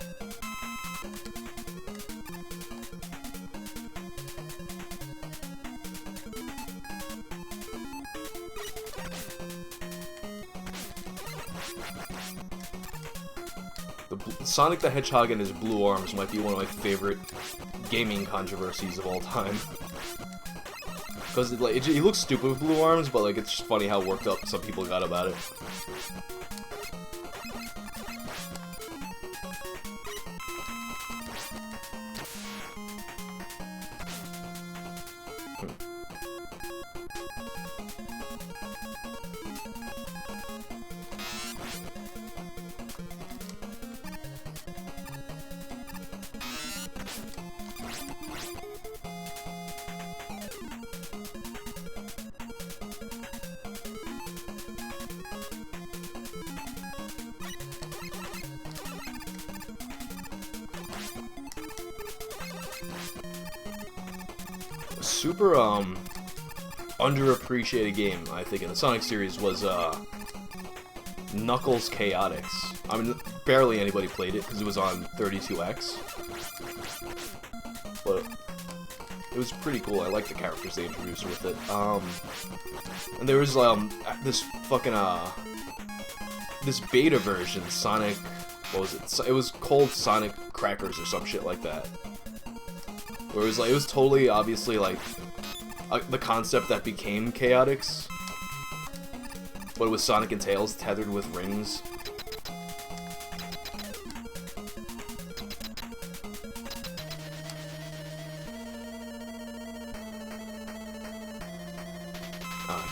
A: Sonic the Hedgehog and his blue arms might be one of my favorite gaming controversies of all time. Because he looks stupid with blue arms, but like it's just funny how worked up some people got about it. Super underappreciated game, I think, in the Sonic series was Knuckles Chaotix. I mean, barely anybody played it because it was on 32X, but it was pretty cool. I liked the characters they introduced with it. And there was this fucking this beta version, Sonic. What was it? It was called Sonic Crackers or some shit like that. Where it was totally obviously like the concept that became Chaotix, but it was Sonic and Tails tethered with rings.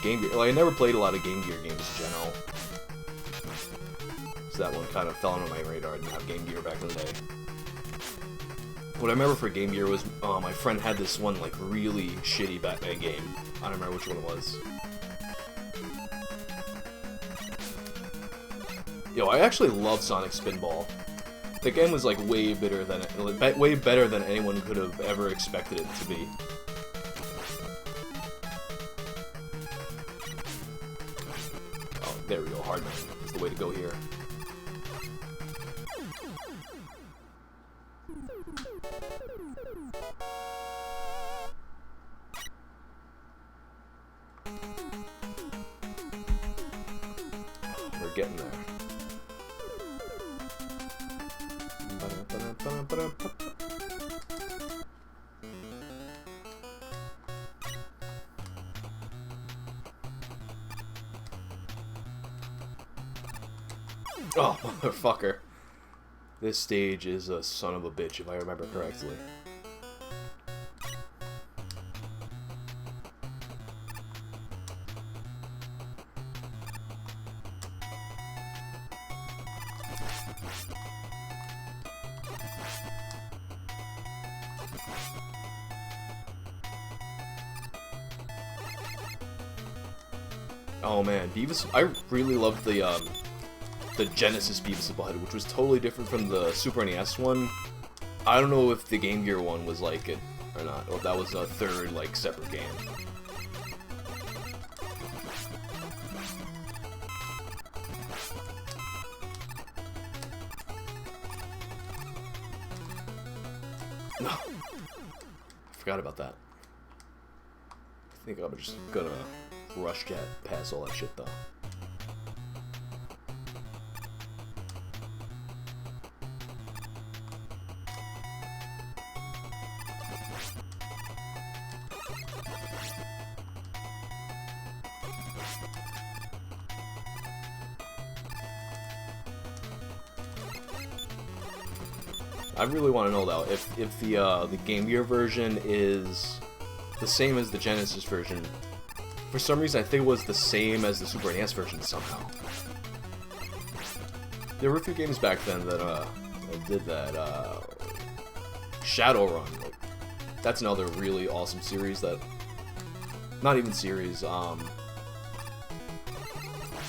A: Game Gear. Like, I never played a lot of Game Gear games in general, so that one kind of fell under my radar. I didn't have Game Gear back in the day. What I remember for Game Gear was my friend had this one like really shitty Batman game. I don't remember which one it was. Yo, I actually love Sonic Spinball. The game was like way better than anyone could have ever expected it to be. Oh, there we go. Hardman is the way to go here. We're getting there. Oh, motherfucker. This stage is a son of a bitch, if I remember correctly. Oh man, Beavis, I really loved the Genesis Beavis and Butthead, which was totally different from the Super NES one. I don't know if the Game Gear one was like it or not, or if that was a third, like, separate game. No. I forgot about that. think I'm just gonna rush jet past all that shit though. I really want to know though if the Game Gear version is the same as the Genesis version. For some reason, I think it was the same as the Super NES version somehow. There were a few games back then that did that. Shadowrun, like, that's another really awesome series that, not even series,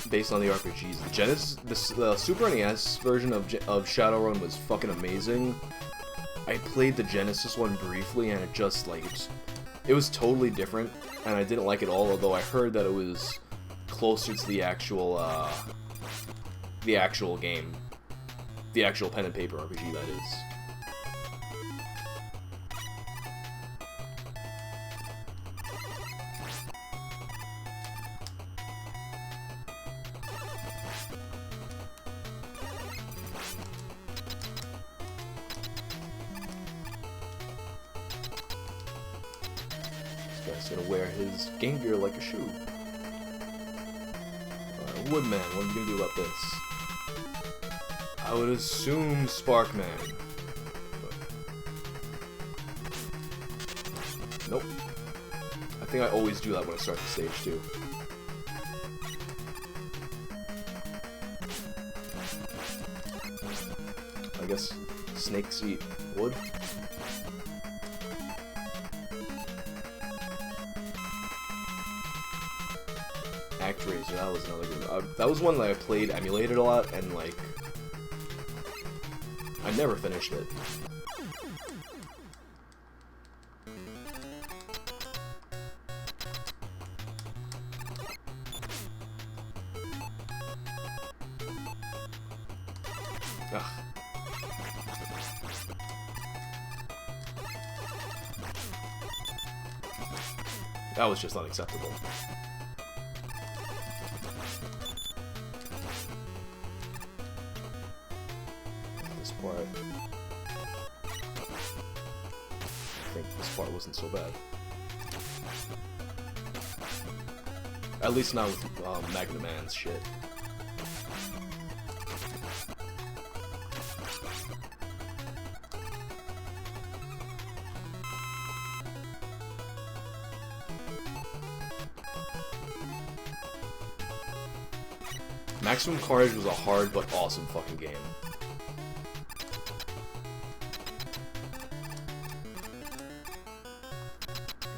A: based on the RPGs. The Genesis, the Super NES version of Shadowrun was fucking amazing. I played the Genesis one briefly, and it just, like, it was totally different, and I didn't like it all, although I heard that it was closer to the actual game. The actual pen and paper RPG, that is. Gonna wear his Game Gear like a shoe. Woodman, what are you gonna do about this? I would assume Sparkman. Nope. I think I always do that when I start the stage too. I guess snakes eat wood. ActRaiser, that was another good. That was one that I played emulated a lot, and like I never finished it. Ugh. That was just unacceptable. This part, I think this part wasn't so bad. At least not with Magnum Man's shit. Maximum Carnage was a hard but awesome fucking game.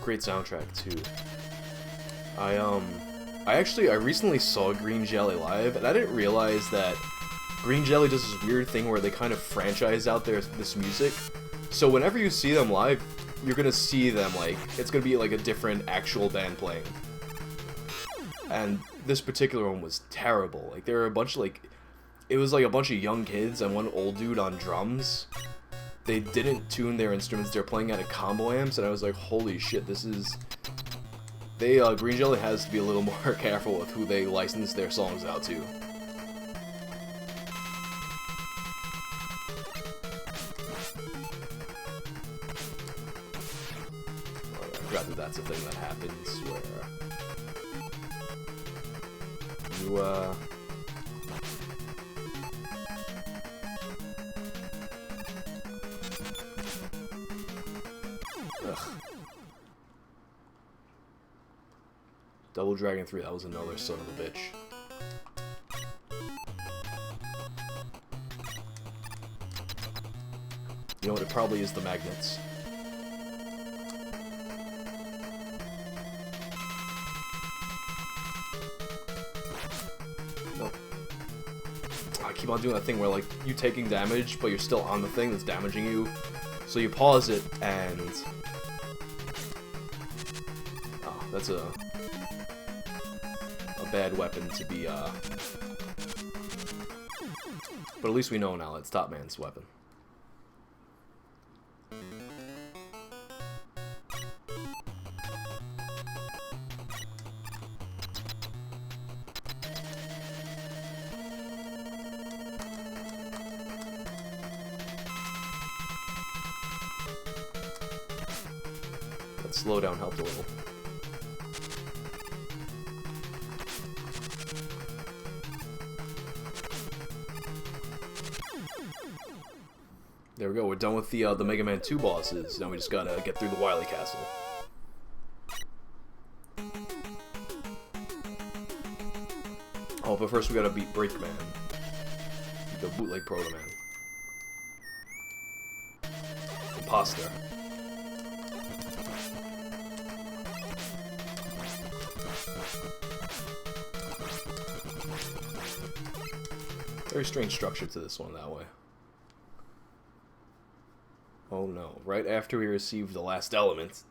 A: Great soundtrack too. I recently saw Green Jelly live, and I didn't realize that Green Jelly does this weird thing where they kind of franchise out this music. So whenever you see them live, you're gonna see them like it's gonna be like a different actual band playing. And this particular one was terrible. Like there were a bunch of it was like a bunch of young kids and one old dude on drums. They didn't tune their instruments. They're playing out of combo amps, and I was like, holy shit, this is... Green Jelly has to be a little more careful with who they license their songs out to. Rather, that's a thing that happens where... you, Ugh. Double Dragon 3, that was another son of a bitch. You know what, it probably is the magnets. Nope. I keep on doing that thing where, like, you taking damage, but you're still on the thing that's damaging you. So you pause it, and... oh, that's a bad weapon to be, but at least we know now it's Top Man's weapon. that slowdown helped a little. There we go, we're done with the Mega Man 2 bosses. Now we just gotta get through the Wily Castle. Oh, but first we gotta beat Breakman. The bootleg Proto Man. Imposter. Very strange structure to this one that way. Oh no, right after we received the last element, ...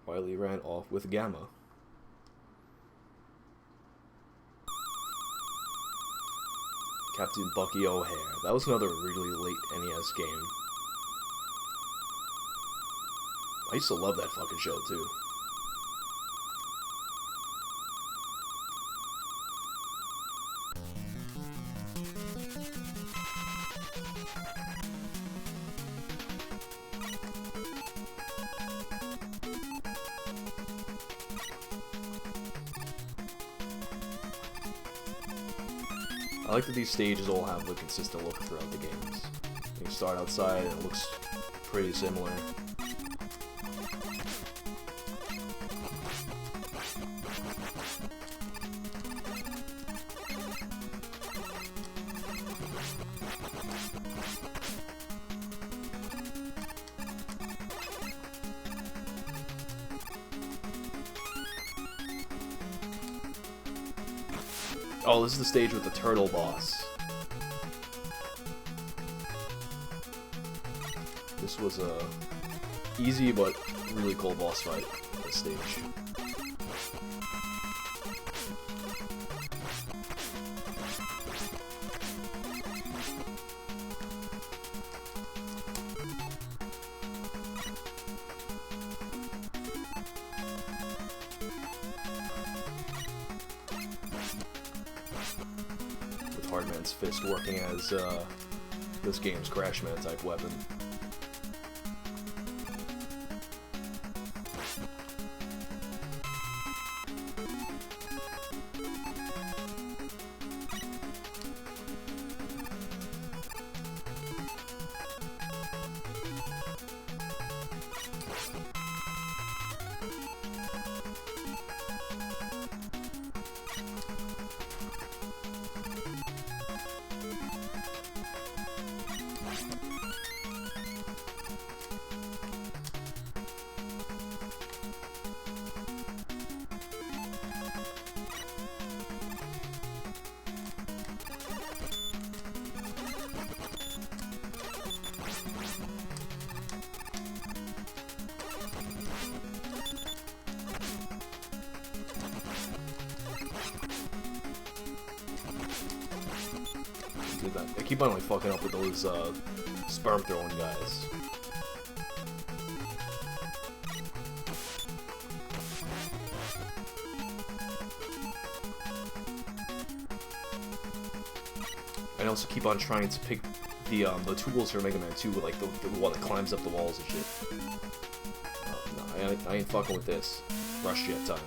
A: Wily ran off with Gamma. Captain Bucky O'Hare. That was another really late NES game. I used to love that fucking show too. I like that these stages all have a consistent look throughout the games. You start outside and it looks pretty similar. Oh, this is the stage with the turtle boss. This was a easy but really cool boss fight at this stage. Hardman's fist working as this game's Crashman type weapon. I keep on like fucking up with those sperm throwing guys. I also keep on trying to pick the tools for Mega Man 2, like the one that climbs up the walls and shit. No, I ain't fucking with this. Rush jet time.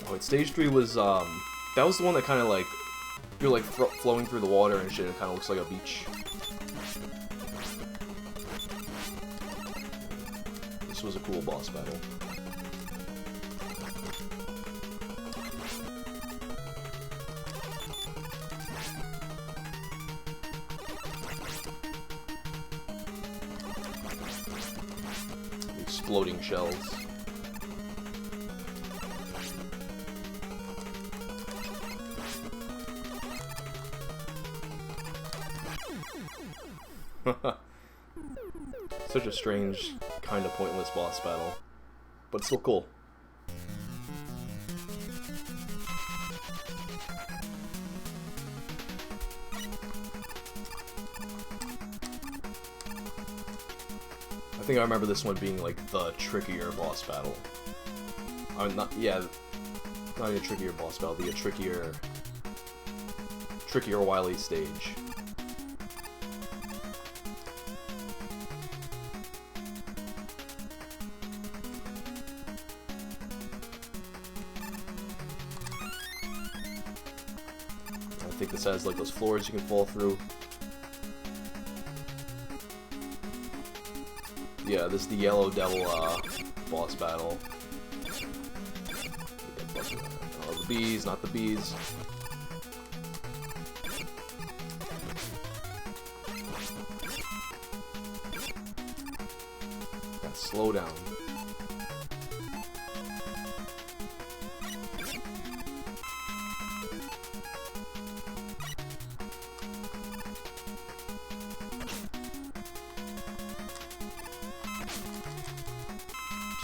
A: Oh, wait, stage 3 was, that was the one that kind of like, you're like flowing through the water and shit, it kind of looks like a beach. This was a cool boss battle. Exploding shells. Such a strange, kind of pointless boss battle, but still cool. think I remember this one being like the trickier boss battle. I mean, not even a trickier boss battle, the trickier Wily stage. I think this has like those floors you can fall through. Yeah, this is the Yellow Devil boss battle. Oh, the bees, not the bees. Gotta slow down.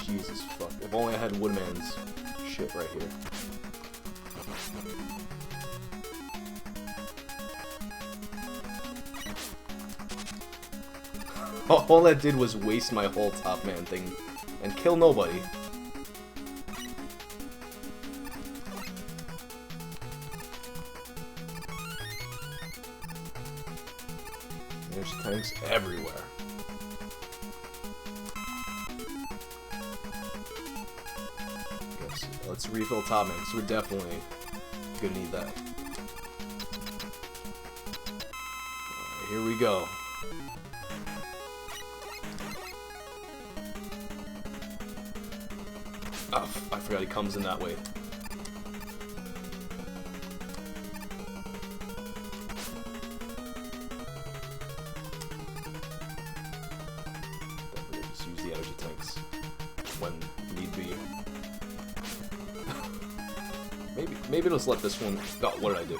A: Jesus fuck. If only I had Woodman's shit right here. All that did was waste my whole top man thing and kill nobody. There's tanks everywhere. Let's refill top man, because we're definitely gonna need that. Alright, here we go. Oh, I forgot he comes in that way. Definitely just use the energy tanks when need be. Maybe let's let this one... Oh, what did I do?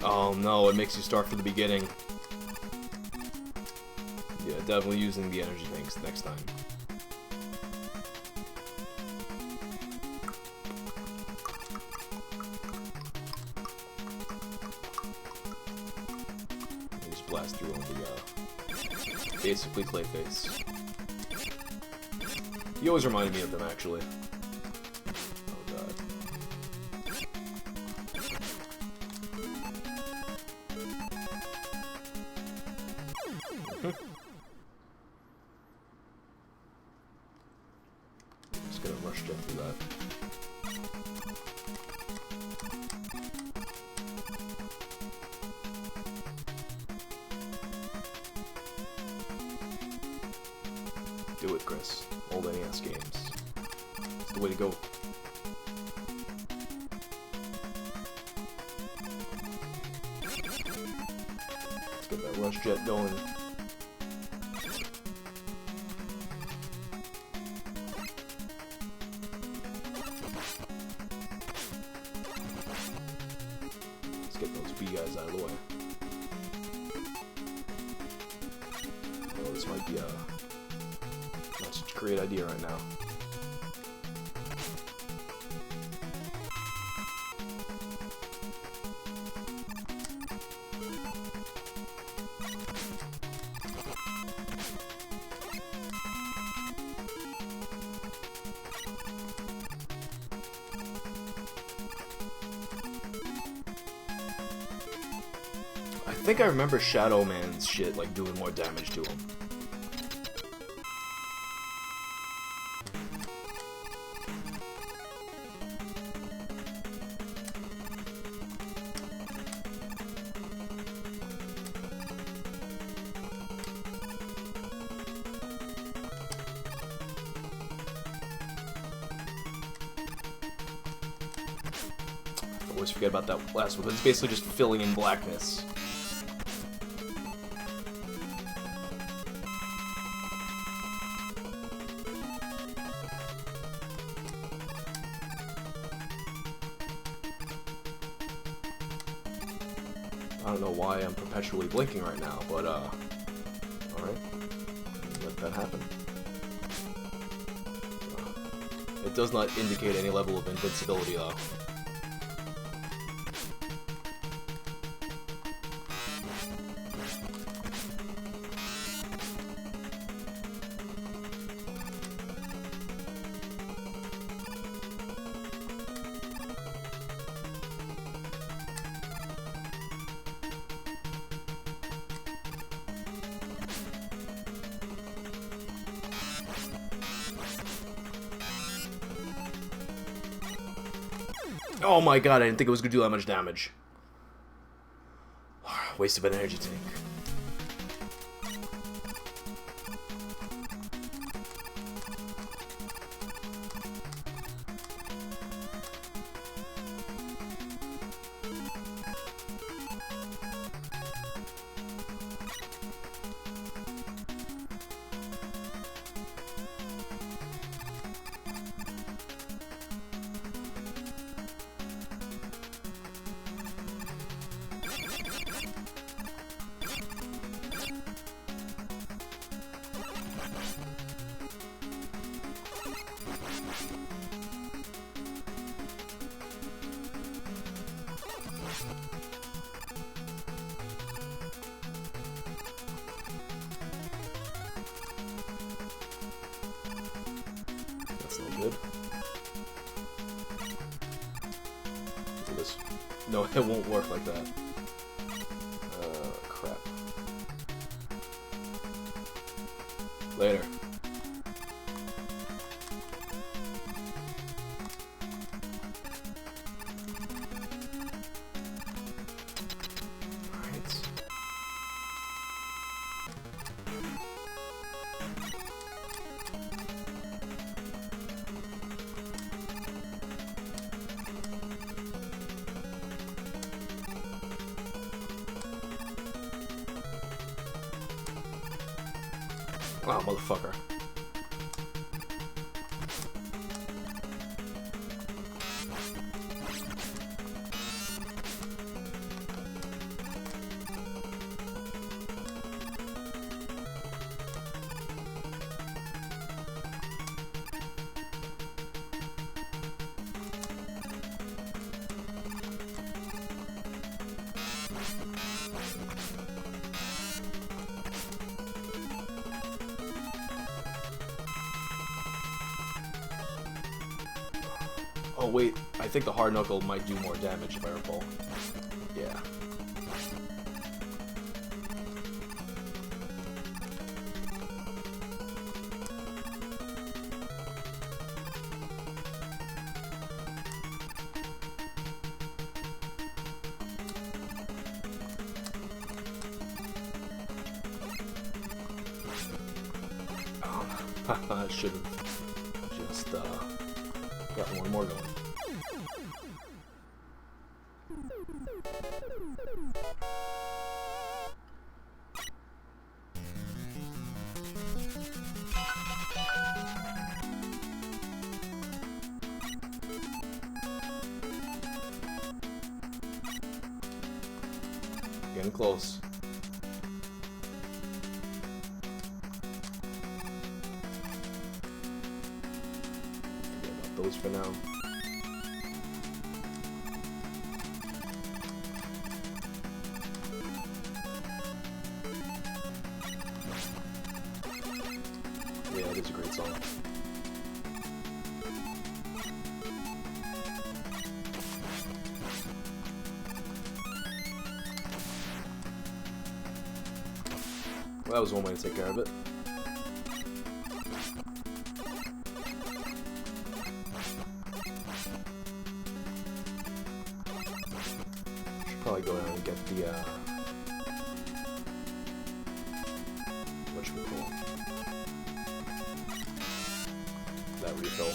A: Oh no, it makes you start from the beginning. Yeah, definitely using the energy tanks next time. Just blast through on the, basically Clayface. He always reminded me of them, actually. Oh god. I'm just gonna rush jet through that. Do it, Chris. Old NES games. It's the way to go. Let's get that rush jet going. Let's get those B guys out of the way. Oh, this might be a great idea right now. I think I remember Shadow Man's shit like doing more damage to him. I always forget about that last one, but it's basically just filling in blackness. I don't know why I'm perpetually blinking right now, but alright. Let that happen. It does not indicate any level of invincibility though. Oh my god, I didn't think it was gonna do that much damage. Waste of an energy tank. That's no good. Look at this. No, it won't work like that. Crap. Later. Wow, motherfucker. Oh wait, I think the hard knuckle might do more damage if I recall. Yeah. I should have just got one more going. Getting close. Forget about those for now. Yeah, it is a great song. Well, that was one way to take care of it. Should probably go down and get the whatchamacallit, that refill.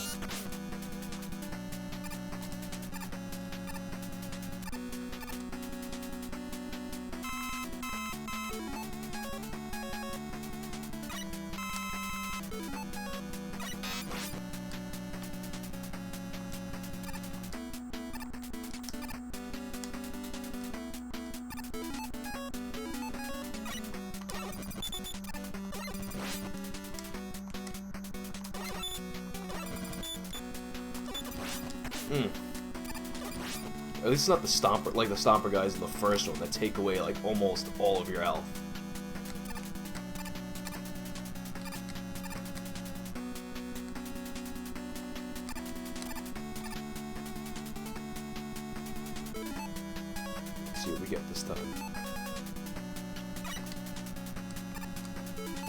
A: At least it's not the stomper, like the stomper guys in the first one that take away like almost all of your health. Let's see what we get this time.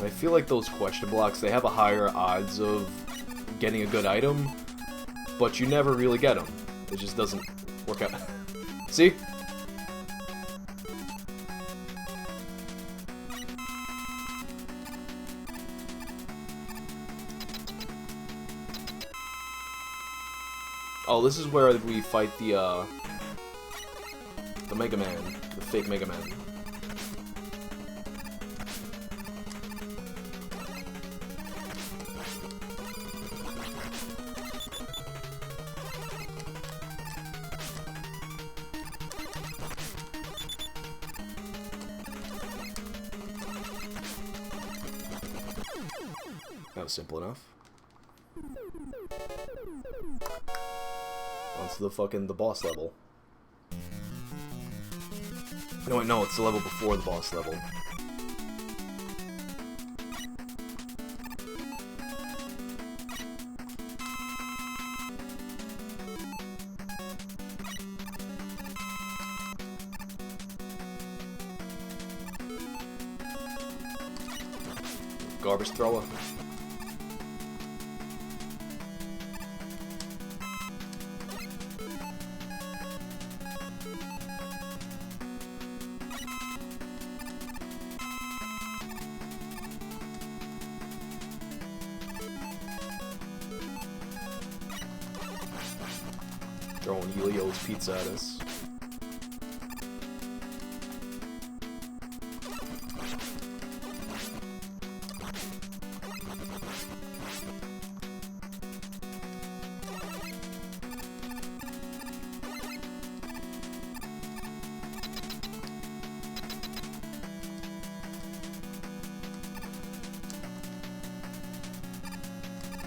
A: I feel like those question blocks, they have a higher odds of getting a good item, but you never really get them. It just doesn't work out. See? Oh, this is where we fight the Mega Man, the fake Mega Man. That was simple enough. Onto the boss level. No, wait, no, it's the level before the boss level. Garbage thrower. Throwing Elio's pizza at us.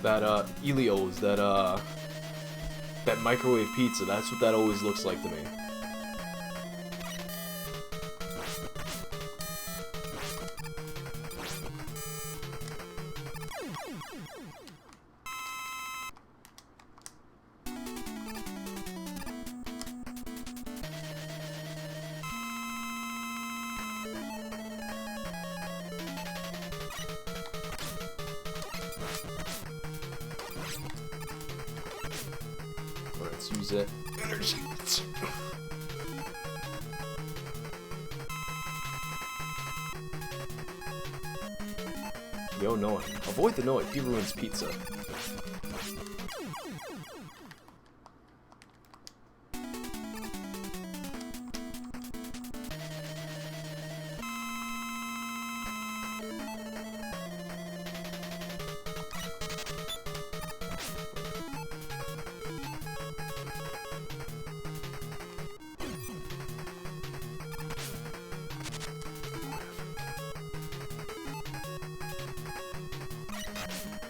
A: That Elio's, that microwave pizza, that's what that always looks like to me. Let's use it. Energy. Yo, Noah. Avoid the Noah. He ruins pizza.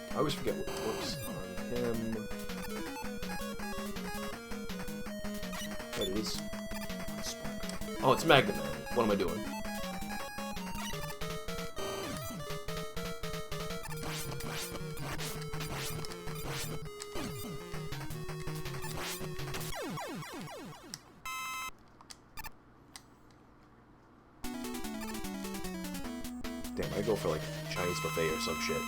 A: I always forget what works on him. That is. Oh, it's Magna Man. What am I doing? Damn, I go for like Chinese buffet or some shit.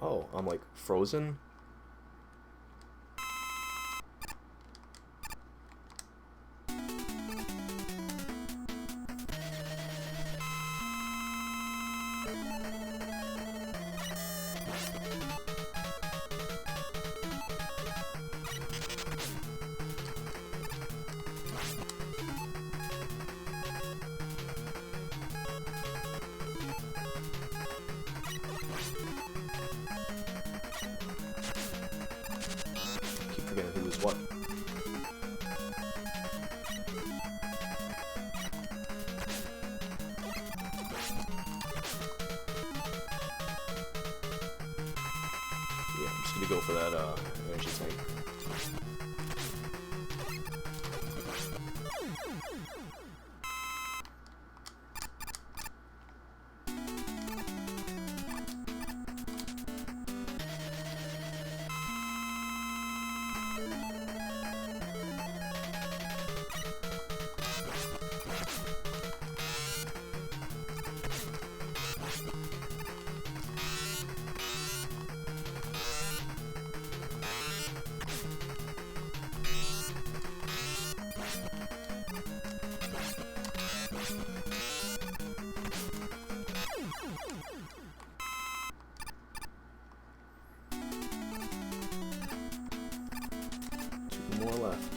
A: Oh, I'm like frozen? Forgetting who was what. Yeah, I'm just gonna go for that energy tank. Two more left.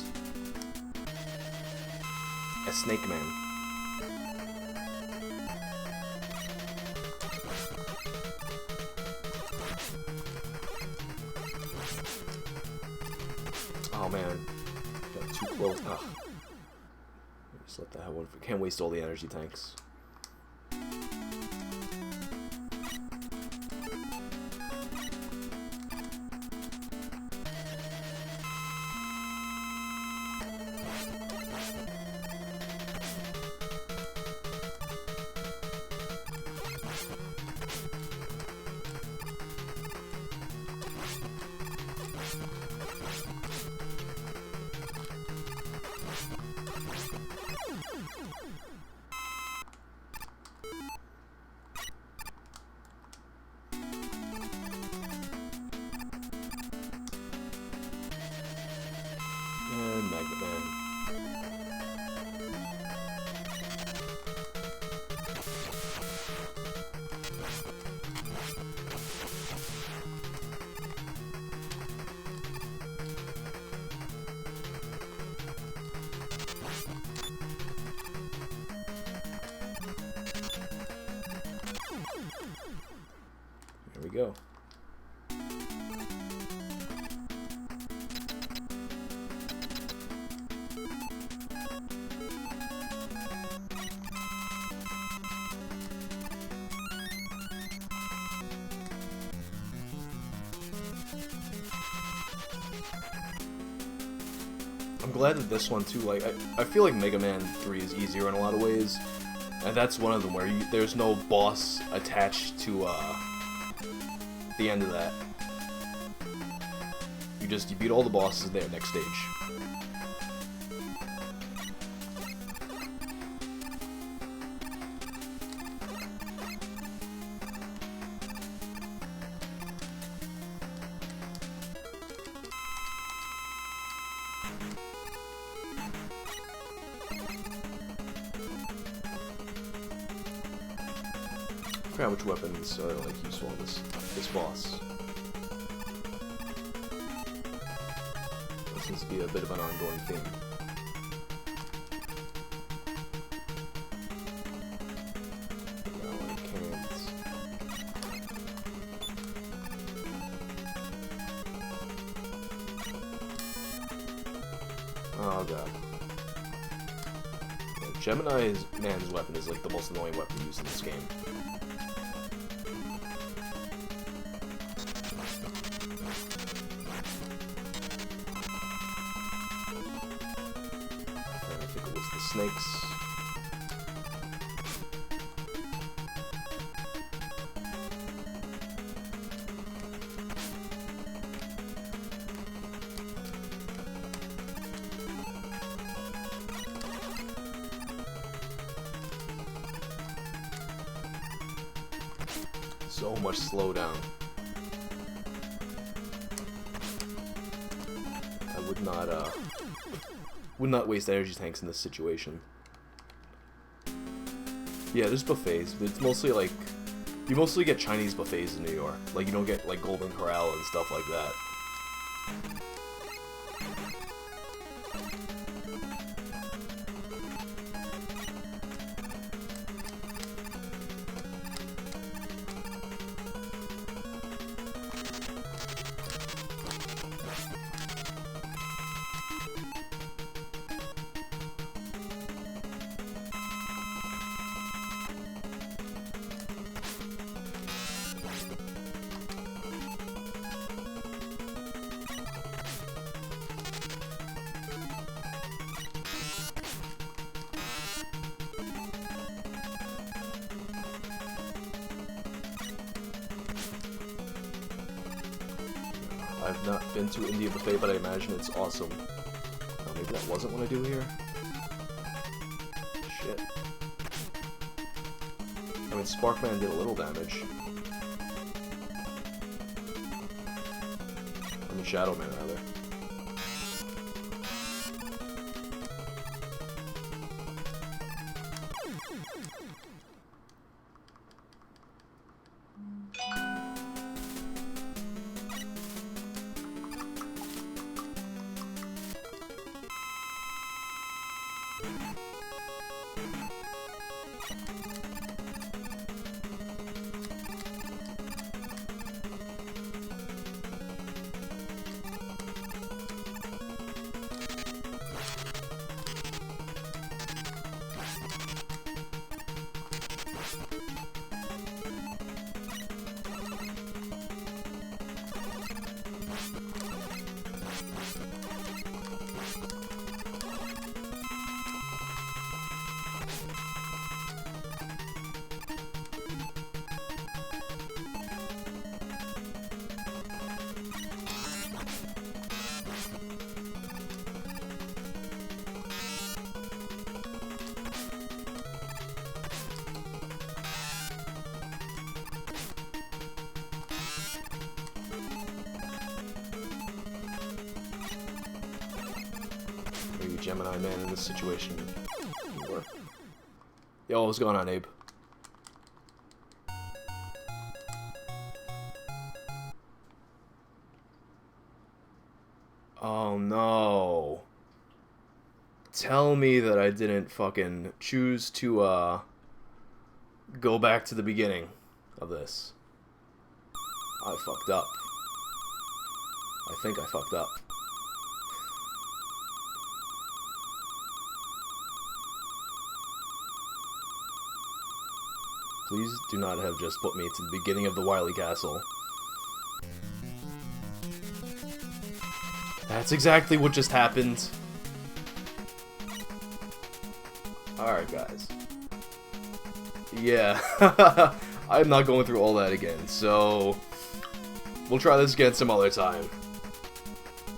A: A snake man. Oh man, got too close. Ugh. Just let that have one. Can't waste all the energy tanks. And Magnet Man. There we go. I'm glad that this one too, like, I feel like Mega Man 3 is easier in a lot of ways, and that's one of them where there's no boss attached to the end of that. You beat all the bosses there, next stage. I forgot which weapons are like useful on this boss. That seems to be a bit of an ongoing theme. No, I can't. Oh god. Yeah, Gemini Man's weapon is like the most annoying weapon used in this game. Snakes. So much slowdown. I would not waste energy tanks in this situation. Yeah, there's buffets, but it's mostly like, you mostly get Chinese buffets in New York. Like, you don't get like Golden Corral and stuff like that. I've not been to India Buffet, but I imagine it's awesome. Oh, maybe that wasn't what I do here? Shit. I mean, Sparkman did a little damage. I mean, Shadow Man, rather. be Gemini Man in this situation. Yo, what's going on, Abe? Oh no. Tell me that I didn't fucking choose to go back to the beginning of this. I fucked up. I think I fucked up. Please do not have just put me to the beginning of the Wily Castle. That's exactly what just happened. Alright, guys. Yeah. I'm not going through all that again, so... we'll try this again some other time.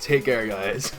A: Take care, guys.